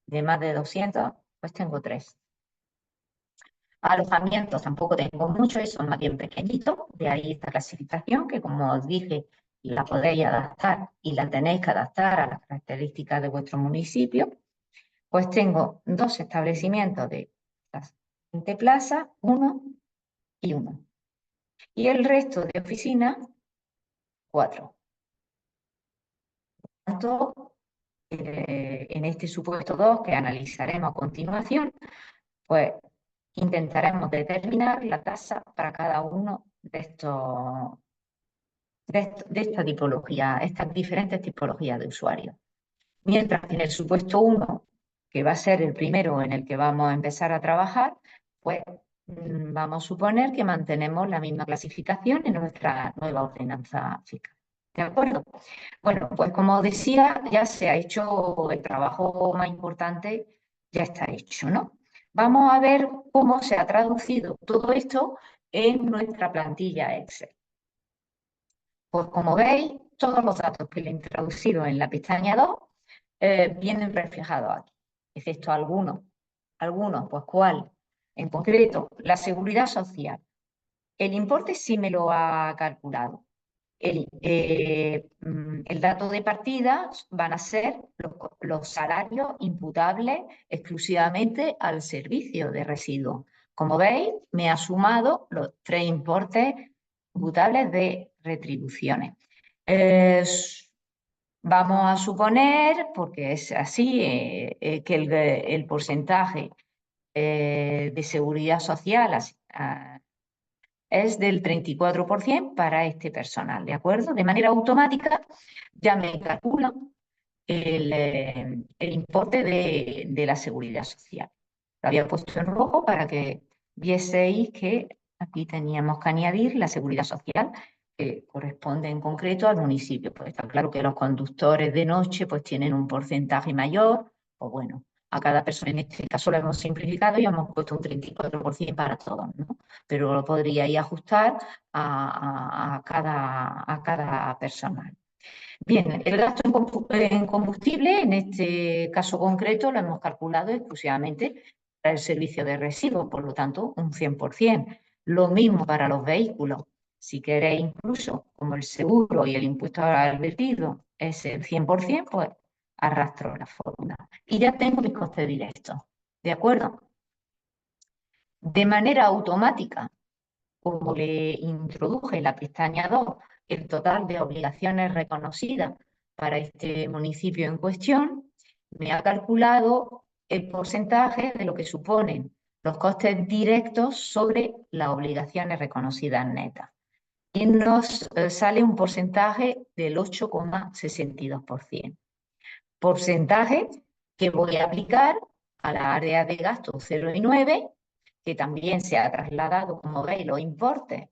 de más de 200, pues tengo 3. Alojamientos tampoco tengo muchos, son más bien pequeñitos, de ahí esta clasificación que como os dije, la podéis adaptar y la tenéis que adaptar a las características de vuestro municipio. Pues tengo 2 establecimientos de 20 plazas, 1 y 1. Y el resto de oficinas, 4. Por tanto, en este supuesto 2 que analizaremos a continuación, pues intentaremos determinar la tasa para cada uno de esta tipología, estas diferentes tipologías de usuarios. Mientras que en el supuesto 1, que va a ser el primero en el que vamos a empezar a trabajar, pues vamos a suponer que mantenemos la misma clasificación en nuestra nueva ordenanza fiscal. ¿De acuerdo? Bueno, pues como decía, ya se ha hecho el trabajo más importante, ya está hecho, ¿no? Vamos a ver cómo se ha traducido todo esto en nuestra plantilla Excel. Pues como veis, todos los datos que le he introducido en la pestaña 2 vienen reflejados aquí, excepto algunos. Algunos, pues ¿cuál? En concreto, la seguridad social. El importe sí me lo ha calculado. El dato de partida van a ser los salarios imputables exclusivamente al servicio de residuos. Como veis, me ha sumado los 3 importes imputables de retribuciones. Vamos a suponer, porque es así, que el porcentaje de seguridad social es del 34% para este personal, ¿de acuerdo? De manera automática ya me calcula el importe de la seguridad social. Lo había puesto en rojo para que vieseis que aquí teníamos que añadir la seguridad social que corresponde en concreto al municipio. Pues está claro que los conductores de noche pues tienen un porcentaje mayor, o bueno, a cada persona en este caso lo hemos simplificado y hemos puesto un 34% para todos, ¿no? Pero lo podríais ajustar a cada personal. Bien, el gasto en combustible, en este caso concreto, lo hemos calculado exclusivamente para el servicio de residuos, por lo tanto, un 100%. Lo mismo para los vehículos. Si queréis incluso, como el seguro y el impuesto al vertido es el 100%, pues arrastro la fórmula. Y ya tengo mis costes directos. ¿De acuerdo? De manera automática, como le introduje en la pestaña 2 el total de obligaciones reconocidas para este municipio en cuestión, me ha calculado el porcentaje de lo que suponen los costes directos sobre las obligaciones reconocidas netas. Y nos sale un porcentaje del 8,62%. Porcentaje que voy a aplicar a la área de gasto 0 y 9, que también se ha trasladado, como veis, los importes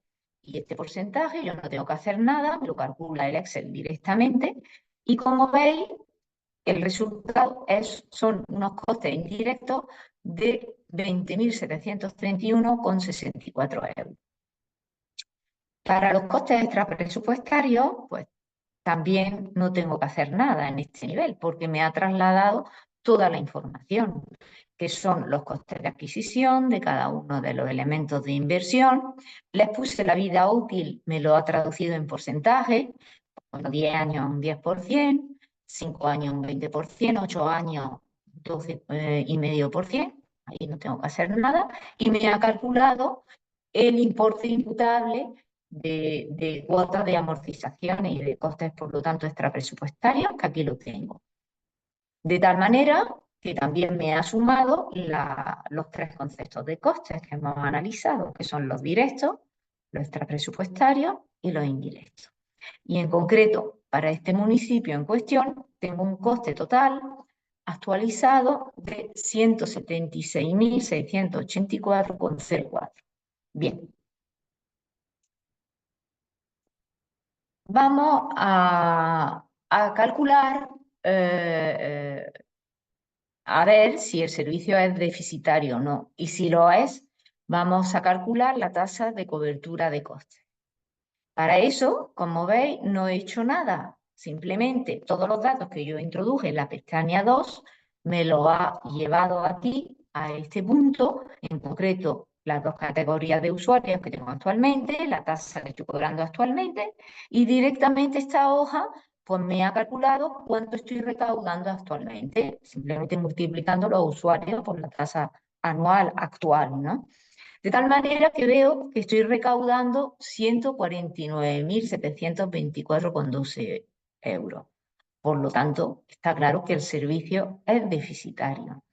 Y este porcentaje yo no tengo que hacer nada, me lo calcula el Excel directamente. Y como veis, el resultado son unos costes indirectos de 20.731,64 euros. Para los costes extrapresupuestarios, pues también no tengo que hacer nada en este nivel, porque me ha trasladado toda la información, que son los costes de adquisición de cada uno de los elementos de inversión. Les puse la vida útil, me lo ha traducido en porcentaje, bueno, 10 años un 10%, 5 años un 20%, 8 años 12,5%, ahí no tengo que hacer nada, y me ha calculado el importe imputable de cuotas de amortización y de costes, por lo tanto, extrapresupuestarios, que aquí lo tengo. De tal manera que también me ha sumado los tres conceptos de costes que hemos analizado, que son los directos, los extrapresupuestarios y los indirectos. Y en concreto, para este municipio en cuestión, tengo un coste total actualizado de 176.684,04. Bien. Vamos a calcular, a ver si el servicio es deficitario o no. Y si lo es, vamos a calcular la tasa de cobertura de costes. Para eso, como veis, no he hecho nada. Simplemente todos los datos que yo introduje en la pestaña 2 me lo ha llevado aquí, a este punto, en concreto las dos categorías de usuarios que tengo actualmente, la tasa que estoy cobrando actualmente, y directamente esta hoja pues me ha calculado cuánto estoy recaudando actualmente, simplemente multiplicando los usuarios por la tasa anual actual, ¿no? De tal manera que veo que estoy recaudando 149.724,12 euros. Por lo tanto, está claro que el servicio es deficitario.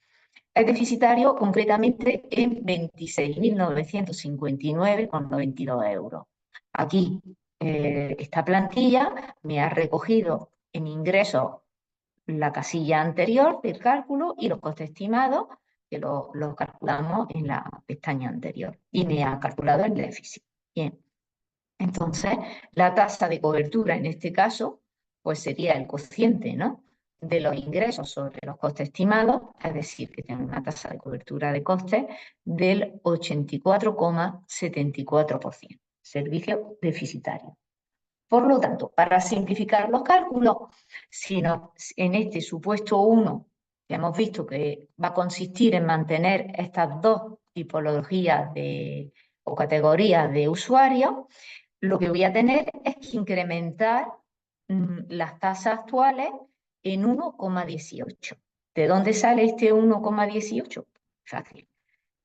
Es deficitario concretamente en 26.959,92 euros. Aquí, esta plantilla me ha recogido en ingresos la casilla anterior del cálculo y los costes estimados, que lo calculamos en la pestaña anterior, y me ha calculado el déficit. Bien, entonces la tasa de cobertura en este caso pues sería el cociente, ¿no?, de los ingresos sobre los costes estimados, es decir, que tengo una tasa de cobertura de costes del 84,74%, servicio deficitario. Por lo tanto, para simplificar los cálculos, en este supuesto 1, que hemos visto que va a consistir en mantener estas dos tipologías o categorías de usuarios, lo que voy a tener es que incrementar las tasas actuales en 1,18. ¿De dónde sale este 1,18? Fácil.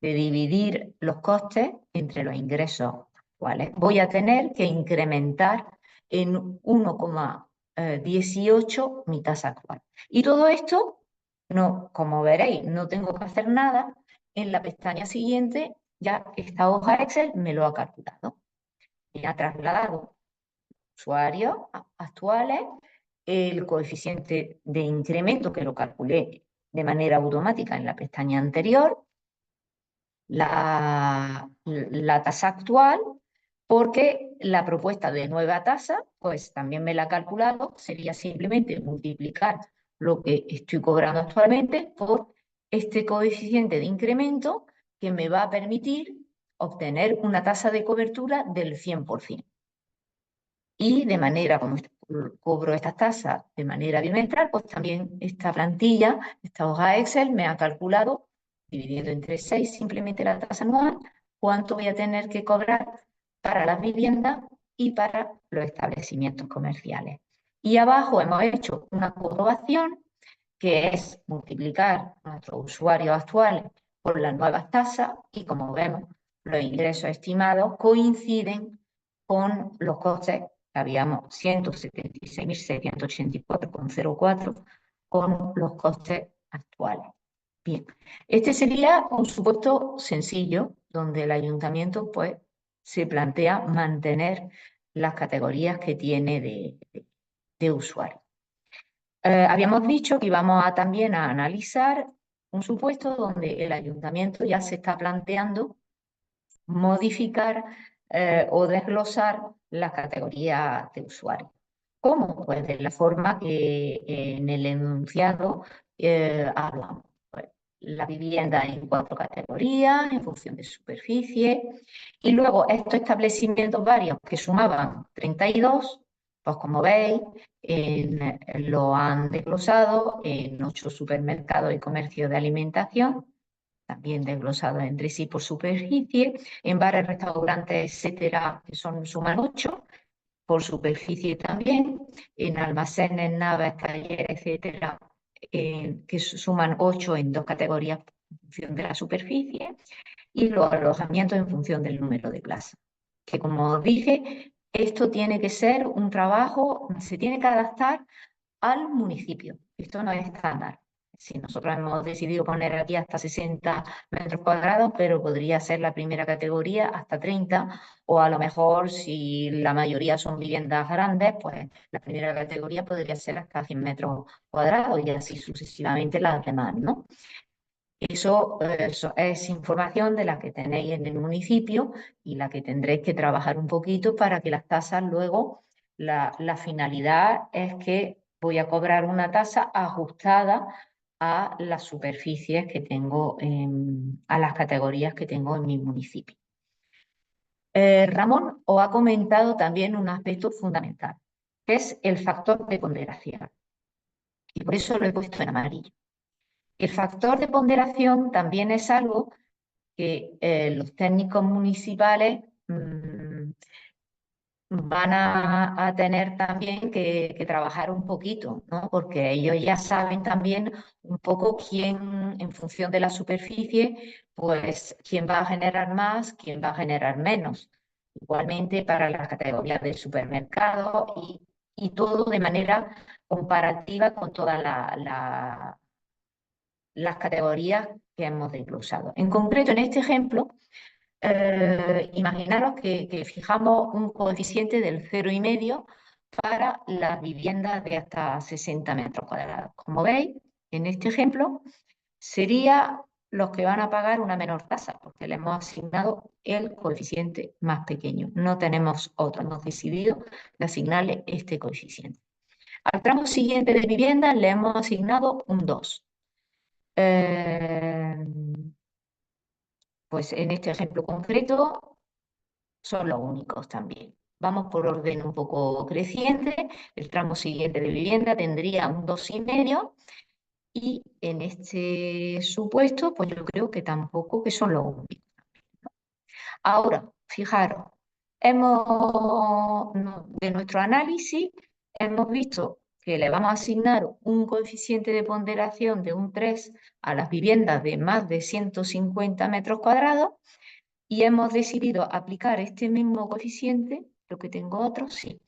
De dividir los costes entre los ingresos actuales. Voy a tener que incrementar en 1,18 mi tasa actual. Y todo esto, no, como veréis, no tengo que hacer nada. En la pestaña siguiente, ya esta hoja Excel me lo ha calculado. Me ha trasladado usuarios actuales, el coeficiente de incremento que lo calculé de manera automática en la pestaña anterior, la tasa actual, porque la propuesta de nueva tasa, pues también me la ha calculado, sería simplemente multiplicar lo que estoy cobrando actualmente por este coeficiente de incremento que me va a permitir obtener una tasa de cobertura del 100%. Y de manera, como cobro estas tasas de manera bimestral, pues también esta plantilla, esta hoja Excel me ha calculado, dividiendo entre 6 simplemente la tasa anual, cuánto voy a tener que cobrar para las viviendas y para los establecimientos comerciales. Y abajo hemos hecho una comprobación que es multiplicar nuestros usuarios actuales por las nuevas tasas y, como vemos, los ingresos estimados coinciden con los costes que habíamos 176.684,04 con los costes actuales. Bien, este sería un supuesto sencillo donde el ayuntamiento pues se plantea mantener las categorías que tiene de usuario. Habíamos dicho que íbamos también a analizar un supuesto donde el ayuntamiento ya se está planteando modificar o desglosar las categorías de usuario. ¿Cómo? Pues de la forma que en el enunciado hablamos. Pues, la vivienda en 4 categorías en función de superficie, y luego estos establecimientos varios que sumaban 32, pues como veis, lo han desglosado en 8 supermercados y comercios de alimentación, también desglosados entre sí por superficie, en bares, restaurantes, etcétera, que suman 8, por superficie también, en almacenes, naves, talleres, etcétera, que suman 8 en 2 categorías en función de la superficie, y los alojamientos en función del número de plazas. Que como os dije, esto tiene que ser un trabajo, se tiene que adaptar al municipio. Esto no es estándar. Si nosotros hemos decidido poner aquí hasta 60 metros cuadrados, pero podría ser la primera categoría hasta 30, o a lo mejor si la mayoría son viviendas grandes, pues la primera categoría podría ser hasta 100 metros cuadrados y así sucesivamente las demás, ¿no? Eso es información de la que tenéis en el municipio y la que tendréis que trabajar un poquito para que las tasas luego, la finalidad es que voy a cobrar una tasa ajustada a las superficies que tengo, a las categorías que tengo en mi municipio. Ramón os ha comentado también un aspecto fundamental, que es el factor de ponderación. Y por eso lo he puesto en amarillo. El factor de ponderación también es algo que los técnicos municipales van a tener también que trabajar un poquito, ¿no? Porque ellos ya saben también un poco quién, en función de la superficie, pues quién va a generar más, quién va a generar menos. Igualmente para las categorías de supermercado y todo de manera comparativa con todas las categorías que hemos desglosado. En concreto, en este ejemplo, imaginaros que fijamos un coeficiente del 0,5 para las viviendas de hasta 60 metros cuadrados. Como veis, en este ejemplo, sería los que van a pagar una menor tasa, porque le hemos asignado el coeficiente más pequeño. No tenemos otro, hemos decidido asignarle este coeficiente. Al tramo siguiente de vivienda le hemos asignado un 2. Pues en este ejemplo concreto son los únicos también. Vamos por orden un poco creciente. El tramo siguiente de vivienda tendría un 2,5 y en este supuesto, pues yo creo que tampoco que son los únicos. Ahora, fijaros, de nuestro análisis hemos visto que le vamos a asignar un coeficiente de ponderación de un 3 a las viviendas de más de 150 metros cuadrados y hemos decidido aplicar este mismo coeficiente, lo que tengo otro, sí,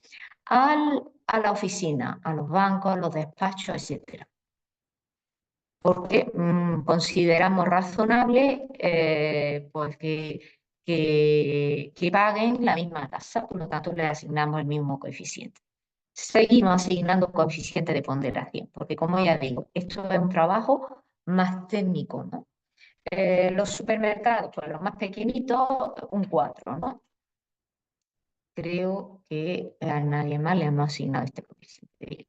a la oficina, a los bancos, a los despachos, etc. Porque consideramos razonable pues que paguen la misma tasa, por lo tanto le asignamos el mismo coeficiente. Seguimos asignando coeficiente de ponderación, porque como ya digo, esto es un trabajo más técnico, ¿no? Los supermercados, pues los más pequeñitos, un 4, ¿no? Creo que a nadie más le hemos asignado este coeficiente.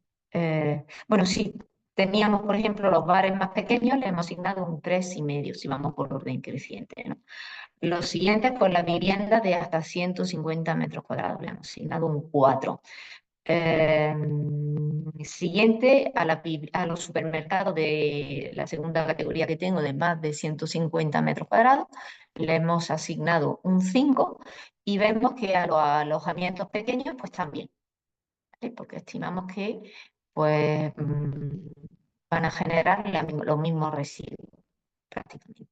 Bueno, sí, teníamos, por ejemplo, los bares más pequeños, le hemos asignado un 3,5, si vamos por orden creciente, ¿no? Los siguientes, pues la vivienda de hasta 150 metros cuadrados, le hemos asignado un 4. Siguiente, a los supermercados de la segunda categoría que tengo, de más de 150 metros cuadrados, le hemos asignado un 5 y vemos que a los alojamientos pequeños, pues también, ¿vale? Porque estimamos que pues, van a generar los mismos residuos prácticamente.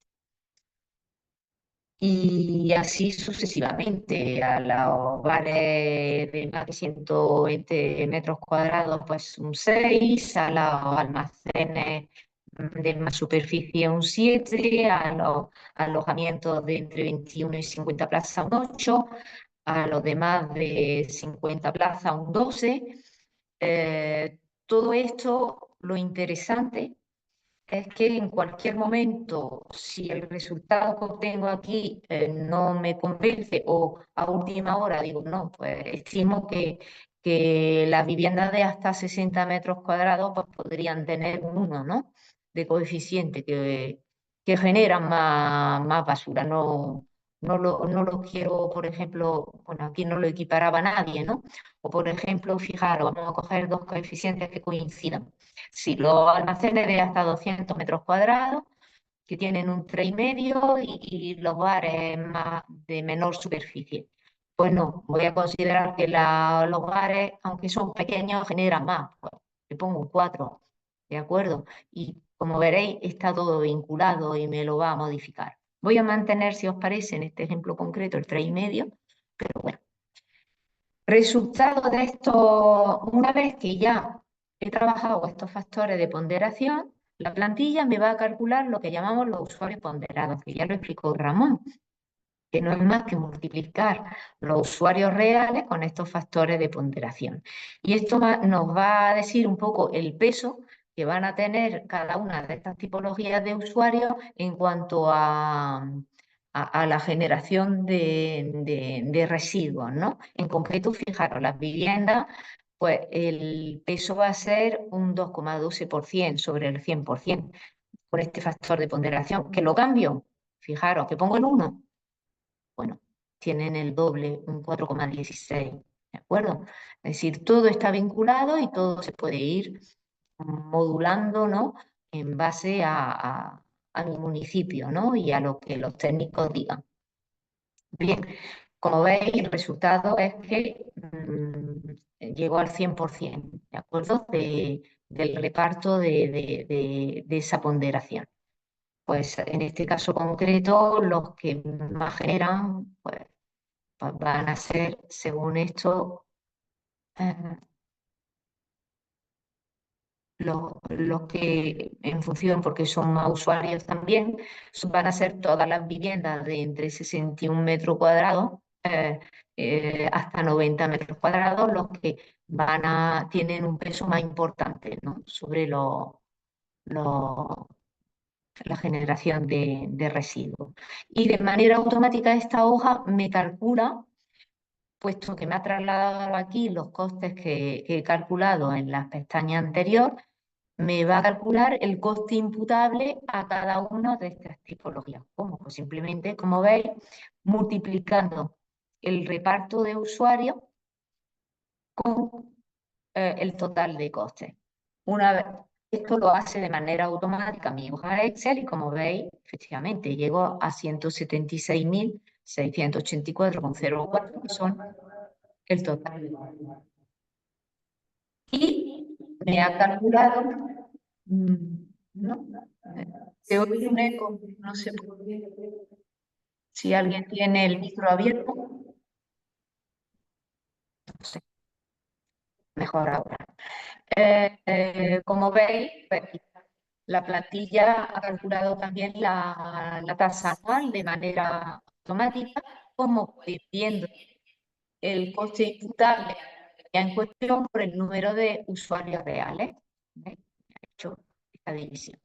Y así sucesivamente, a los bares de más de 120 metros cuadrados, pues un 6, a los almacenes de más superficie un 7, a los alojamientos de entre 21 y 50 plazas un 8, a los demás de 50 plazas un 12. Todo esto, lo interesante es que en cualquier momento, si el resultado que obtengo aquí no me convence o a última hora digo, no, pues estimo que las viviendas de hasta 60 metros cuadrados pues, podrían tener un 1, ¿no? De coeficiente que generan más basura. No lo quiero, por ejemplo, bueno, aquí no lo equiparaba nadie, ¿no? O por ejemplo, fijaros, vamos a coger dos coeficientes que coincidan. Si los almacenes de hasta 200 metros cuadrados, que tienen un 3,5 y los bares más de menor superficie. Pues no, voy a considerar que los bares, aunque son pequeños, generan más. Pues le pongo un 4, ¿de acuerdo? Y como veréis, está todo vinculado y me lo va a modificar. Voy a mantener, si os parece, en este ejemplo concreto, el 3,5, pero bueno. Resultado de esto, una vez que ya he trabajado estos factores de ponderación, la plantilla me va a calcular lo que llamamos los usuarios ponderados, que ya lo explicó Ramón, que no es más que multiplicar los usuarios reales con estos factores de ponderación. Y esto nos va a decir un poco el peso que van a tener cada una de estas tipologías de usuarios en cuanto a la generación de residuos, ¿no? En concreto, fijaros, las viviendas, pues el peso va a ser un 2,12% sobre el 100% por este factor de ponderación. ¿Que lo cambio? Fijaros, que pongo el 1. Bueno, tienen el doble, un 4,16, ¿de acuerdo? Es decir, todo está vinculado y todo se puede ir modulando, ¿no? En base a mi municipio, ¿no? Y a lo que los técnicos digan. Bien, como veis, el resultado es que llegó al 100%, ¿de acuerdo? Del reparto de esa ponderación. Pues en este caso concreto, los que más generan, pues van a ser, según esto, los que en función, porque son más usuarios también, van a ser todas las viviendas de entre 61 metros cuadrados hasta 90 metros cuadrados, los que tienen un peso más importante, ¿no? Sobre la generación de residuos. Y de manera automática esta hoja me calcula, puesto que me ha trasladado aquí los costes que he calculado en la pestaña anterior, me va a calcular el coste imputable a cada una de estas tipologías. ¿Cómo? Pues simplemente, como veis, multiplicando el reparto de usuarios con el total de costes. Una vez, esto lo hace de manera automática mi hoja Excel y como veis, efectivamente, llegó a 176.684,04, que son el total. Y me ha calculado, ¿no? Se oye un eco, no sé si alguien tiene el micro abierto. No sé, mejor ahora. Como veis, pues, la plantilla ha calculado también la tasa anual de manera automática, como viendo el coste imputable en cuestión por el número de usuarios reales. Ha hecho esta división.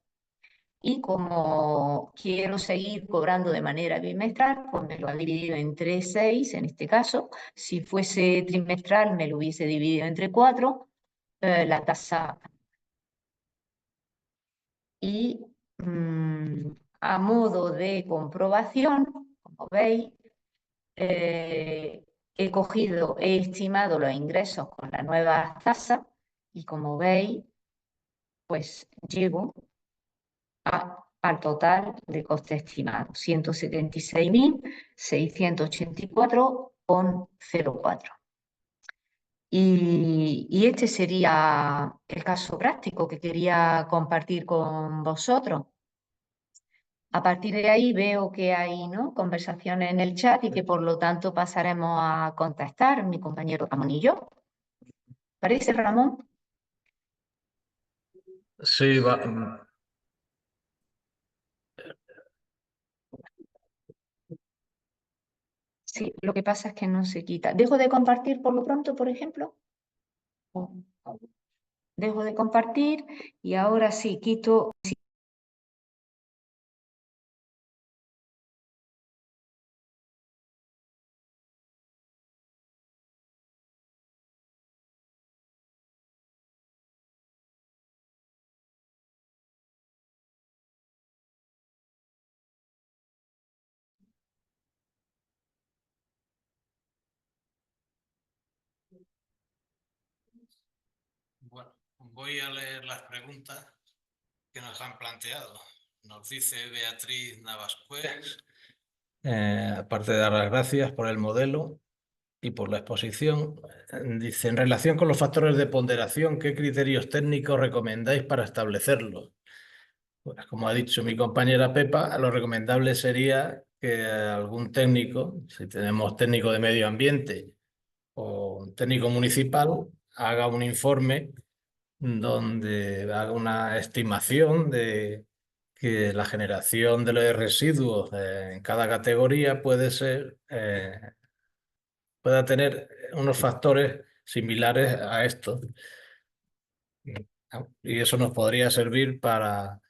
Y como quiero seguir cobrando de manera bimestral, pues me lo ha dividido entre 6, en este caso. Si fuese trimestral, me lo hubiese dividido entre 4, la tasa. Y a modo de comprobación, como veis, he estimado los ingresos con la nueva tasa y como veis, pues llego al total de coste estimado, 176.684,04. Y este sería el caso práctico que quería compartir con vosotros. A partir de ahí veo que hay, ¿no?, conversaciones en el chat y que por lo tanto pasaremos a contestar mi compañero Ramón y yo. ¿Parece, Ramón? Sí, va. Sí, lo que pasa es que no se quita. ¿Dejo de compartir por lo pronto, por ejemplo? Dejo de compartir y ahora sí, quito. Bueno, voy a leer las preguntas que nos han planteado. Nos dice Beatriz Navascués, aparte de dar las gracias por el modelo y por la exposición, dice, en relación con los factores de ponderación, ¿qué criterios técnicos recomendáis para establecerlos? Pues como ha dicho mi compañera Pepa, lo recomendable sería que algún técnico, si tenemos técnico de medio ambiente o un técnico municipal, haga un informe donde haga una estimación de que la generación de los residuos en cada categoría pueda tener unos factores similares a estos. Y eso nos podría servir para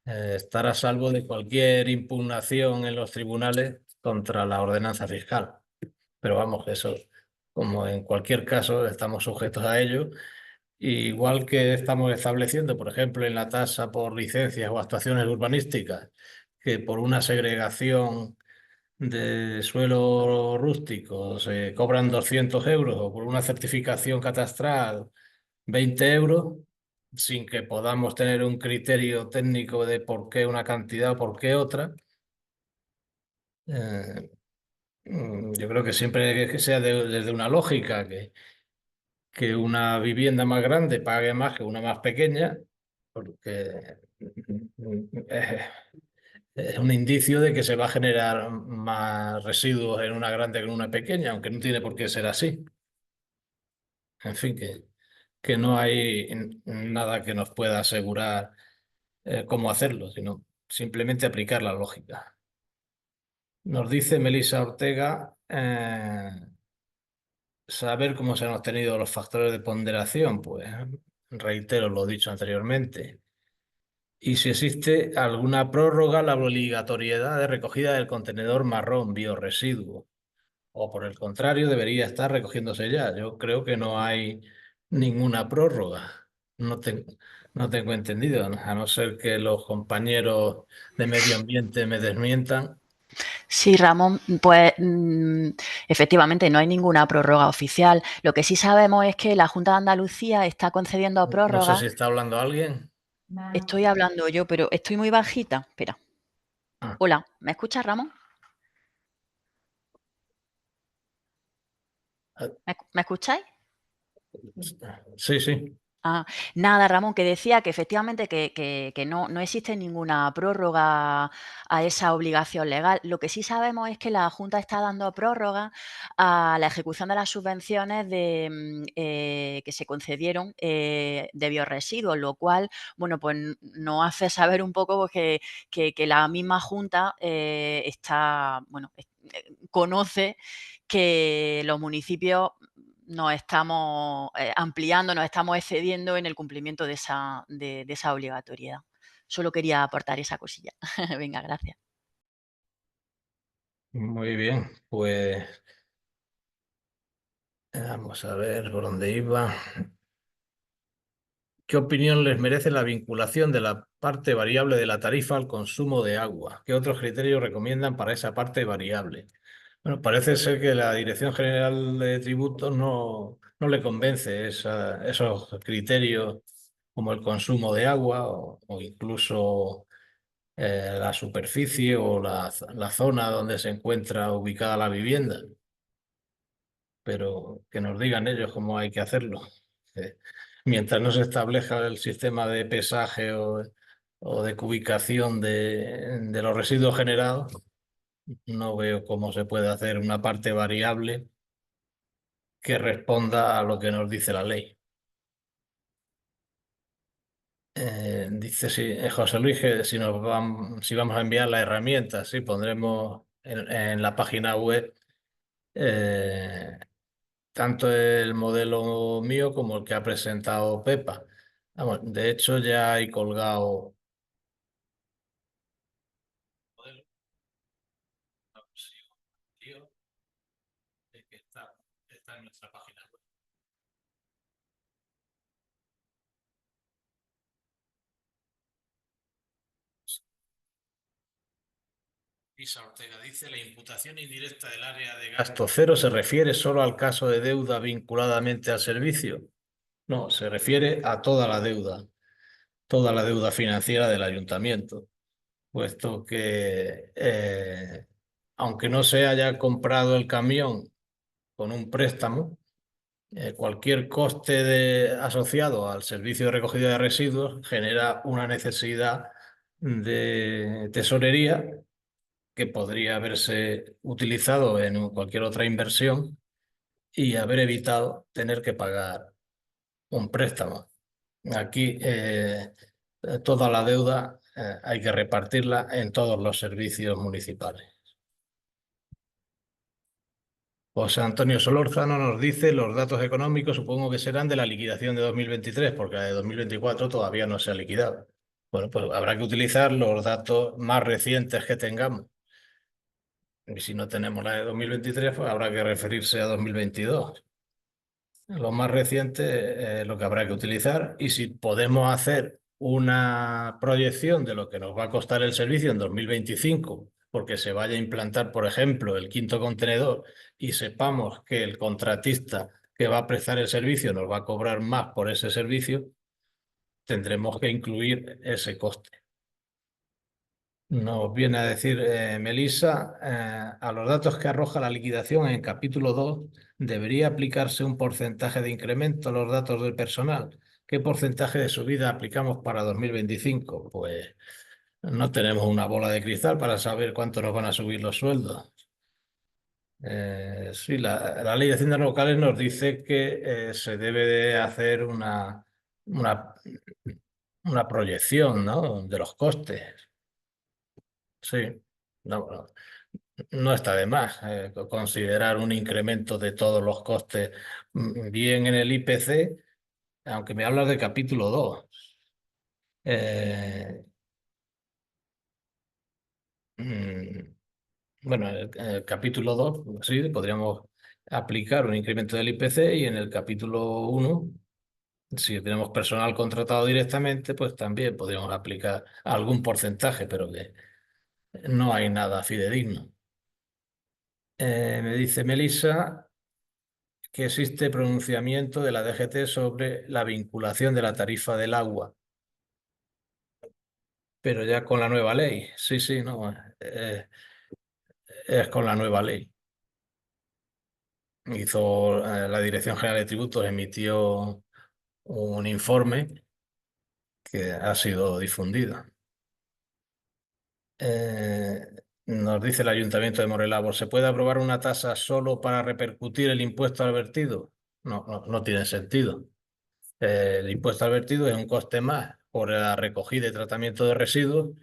estar a salvo de cualquier impugnación en los tribunales contra la ordenanza fiscal. Pero vamos, eso, como en cualquier caso, estamos sujetos a ello. Igual que estamos estableciendo, por ejemplo, en la tasa por licencias o actuaciones urbanísticas, que por una segregación de suelo rústico se cobran 200 euros o por una certificación catastral 20 euros, sin que podamos tener un criterio técnico de por qué una cantidad o por qué otra. Yo creo que siempre que sea desde una lógica, que una vivienda más grande pague más que una más pequeña, porque es un indicio de que se va a generar más residuos en una grande que en una pequeña, aunque no tiene por qué ser así. En fin, que no hay nada que nos pueda asegurar cómo hacerlo, sino simplemente aplicar la lógica. Nos dice Melissa Ortega, saber cómo se han obtenido los factores de ponderación, pues reitero lo dicho anteriormente. Y si existe alguna prórroga a la obligatoriedad de recogida del contenedor marrón biorresiduo, o por el contrario, debería estar recogiéndose ya. Yo creo que no hay ninguna prórroga. No tengo entendido, a no ser que los compañeros de medio ambiente me desmientan. Sí, Ramón, pues efectivamente no hay ninguna prórroga oficial. Lo que sí sabemos es que la Junta de Andalucía está concediendo No sé prórrogas. si está hablando alguien. Estoy hablando yo, pero estoy muy bajita. Espera. Ah. Hola, ¿me escuchas, Ramón? ¿Me escucháis? Sí, sí. Ah, nada, Ramón, que decía que efectivamente que no existe ninguna prórroga a esa obligación legal. Lo que sí sabemos es que la Junta está dando prórroga a la ejecución de las subvenciones que se concedieron de biorresiduos, lo cual, bueno, pues nos hace saber un poco pues, que la misma Junta conoce que los municipios nos estamos ampliando, nos estamos excediendo en el cumplimiento de esa obligatoriedad. Solo quería aportar esa cosilla. Venga, gracias. Muy bien, pues vamos a ver por dónde iba. ¿Qué opinión les merece la vinculación de la parte variable de la tarifa al consumo de agua? ¿Qué otros criterios recomiendan para esa parte variable? Bueno, parece ser que la Dirección General de Tributos no le convence esos criterios como el consumo de agua o incluso la superficie o la zona donde se encuentra ubicada la vivienda. Pero que nos digan ellos cómo hay que hacerlo. Mientras no se establezca el sistema de pesaje o de cubicación de los residuos generados, no veo cómo se puede hacer una parte variable que responda a lo que nos dice la ley. Dice José Luis que si vamos a enviar la herramienta, sí, pondremos en la página web tanto el modelo mío como el que ha presentado Pepa. Vamos, de hecho, ya hay colgado. Está en nuestra página web. Isa Ortega dice, la imputación indirecta del área de gasto cero se refiere solo al caso de deuda vinculadamente al servicio. No, se refiere a toda la deuda financiera del ayuntamiento, puesto que aunque no se haya comprado el camión con un préstamo, cualquier coste asociado al servicio de recogida de residuos genera una necesidad de tesorería que podría haberse utilizado en cualquier otra inversión y haber evitado tener que pagar un préstamo. Aquí toda la deuda hay que repartirla en todos los servicios municipales. José Antonio Solórzano nos dice: los datos económicos supongo que serán de la liquidación de 2023, porque la de 2024 todavía no se ha liquidado. Bueno, pues habrá que utilizar los datos más recientes que tengamos. Y si no tenemos la de 2023, pues habrá que referirse a 2022. Lo más reciente es lo que habrá que utilizar, y si podemos hacer una proyección de lo que nos va a costar el servicio en 2025, porque se vaya a implantar, por ejemplo, el 5.º contenedor y sepamos que el contratista que va a prestar el servicio nos va a cobrar más por ese servicio, tendremos que incluir ese coste. Nos viene a decir Melissa, a los datos que arroja la liquidación en el capítulo 2, ¿debería aplicarse un porcentaje de incremento a los datos del personal? ¿Qué porcentaje de subida aplicamos para 2025? Pues no tenemos una bola de cristal para saber cuánto nos van a subir los sueldos. Sí, la ley de haciendas locales nos dice que se debe de hacer una proyección, ¿no?, de los costes. Sí, no está de más considerar un incremento de todos los costes, bien en el IPC, aunque me hablas de capítulo 2. Bueno, en el capítulo 2, sí, podríamos aplicar un incremento del IPC, y en el capítulo 1, si tenemos personal contratado directamente, pues también podríamos aplicar algún porcentaje, pero que no hay nada fidedigno. Me dice Melissa que existe pronunciamiento de la DGT sobre la vinculación de la tarifa del agua, pero ya con la nueva ley. Sí, sí, no, es con la nueva ley. La Dirección General de Tributos emitió un informe que ha sido difundido. Nos dice el Ayuntamiento de Morelabor: ¿se puede aprobar una tasa solo para repercutir el impuesto al vertido? No tiene sentido. El impuesto al vertido es un coste más por la recogida y tratamiento de residuos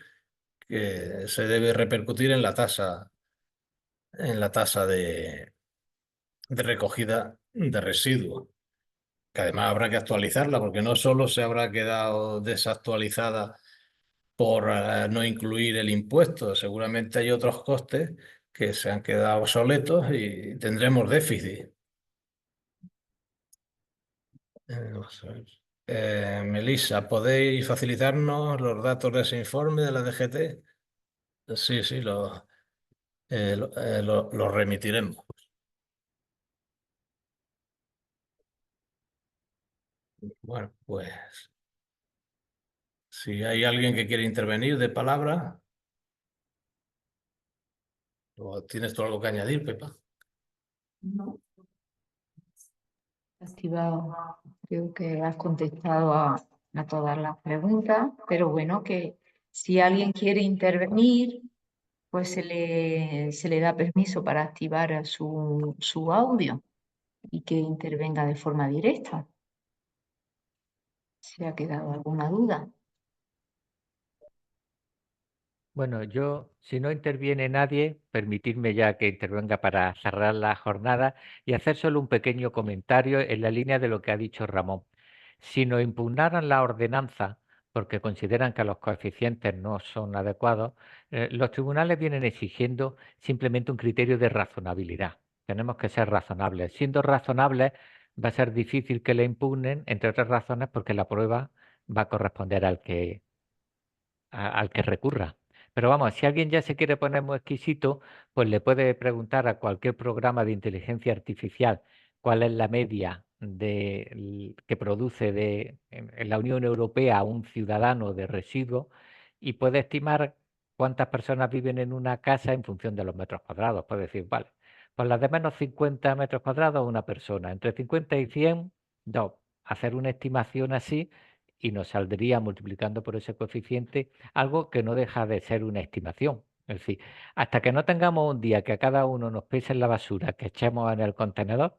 que se debe repercutir en la tasa de recogida de residuos, que además habrá que actualizarla, porque no solo se habrá quedado desactualizada por no incluir el impuesto, seguramente hay otros costes que se han quedado obsoletos y tendremos déficit. Vamos a ver. Melissa, ¿podéis facilitarnos los datos de ese informe de la DGT? Sí, sí, lo remitiremos. Bueno, pues si hay alguien que quiere intervenir de palabra, ¿o tienes tú algo que añadir, Pepa? No. Activado. Creo que has contestado a todas las preguntas, pero bueno, que si alguien quiere intervenir, pues se le da permiso para activar su audio y que intervenga de forma directa. ¿Se ha quedado alguna duda? Bueno, si no interviene nadie, permitidme ya que intervenga para cerrar la jornada y hacer solo un pequeño comentario en la línea de lo que ha dicho Ramón. Si nos impugnaran la ordenanza porque consideran que los coeficientes no son adecuados, los tribunales vienen exigiendo simplemente un criterio de razonabilidad. Tenemos que ser razonables. Siendo razonables, va a ser difícil que le impugnen, entre otras razones, porque la prueba va a corresponder al que recurra. Pero vamos, si alguien ya se quiere poner muy exquisito, pues le puede preguntar a cualquier programa de inteligencia artificial cuál es la media que produce en la Unión Europea un ciudadano de residuos y puede estimar cuántas personas viven en una casa en función de los metros cuadrados. Puede decir, vale, pues las de menos 50 metros cuadrados, una persona, entre 50 y 100, dos. Hacer una estimación así y nos saldría multiplicando por ese coeficiente algo que no deja de ser una estimación. Es decir, hasta que no tengamos un día que a cada uno nos pese la basura que echemos en el contenedor,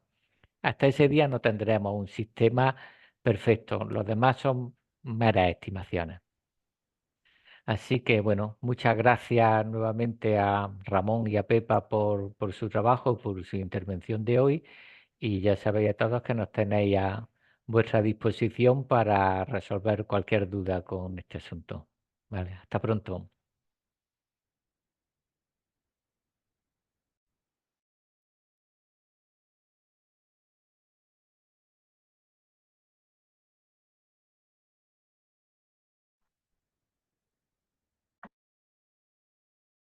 hasta ese día no tendremos un sistema perfecto. Los demás son meras estimaciones. Así que bueno, muchas gracias nuevamente a Ramón y a Pepa por su trabajo, por su intervención de hoy. Y ya sabéis a todos que nos tenéis a vuestra disposición para resolver cualquier duda con este asunto. Vale, hasta pronto.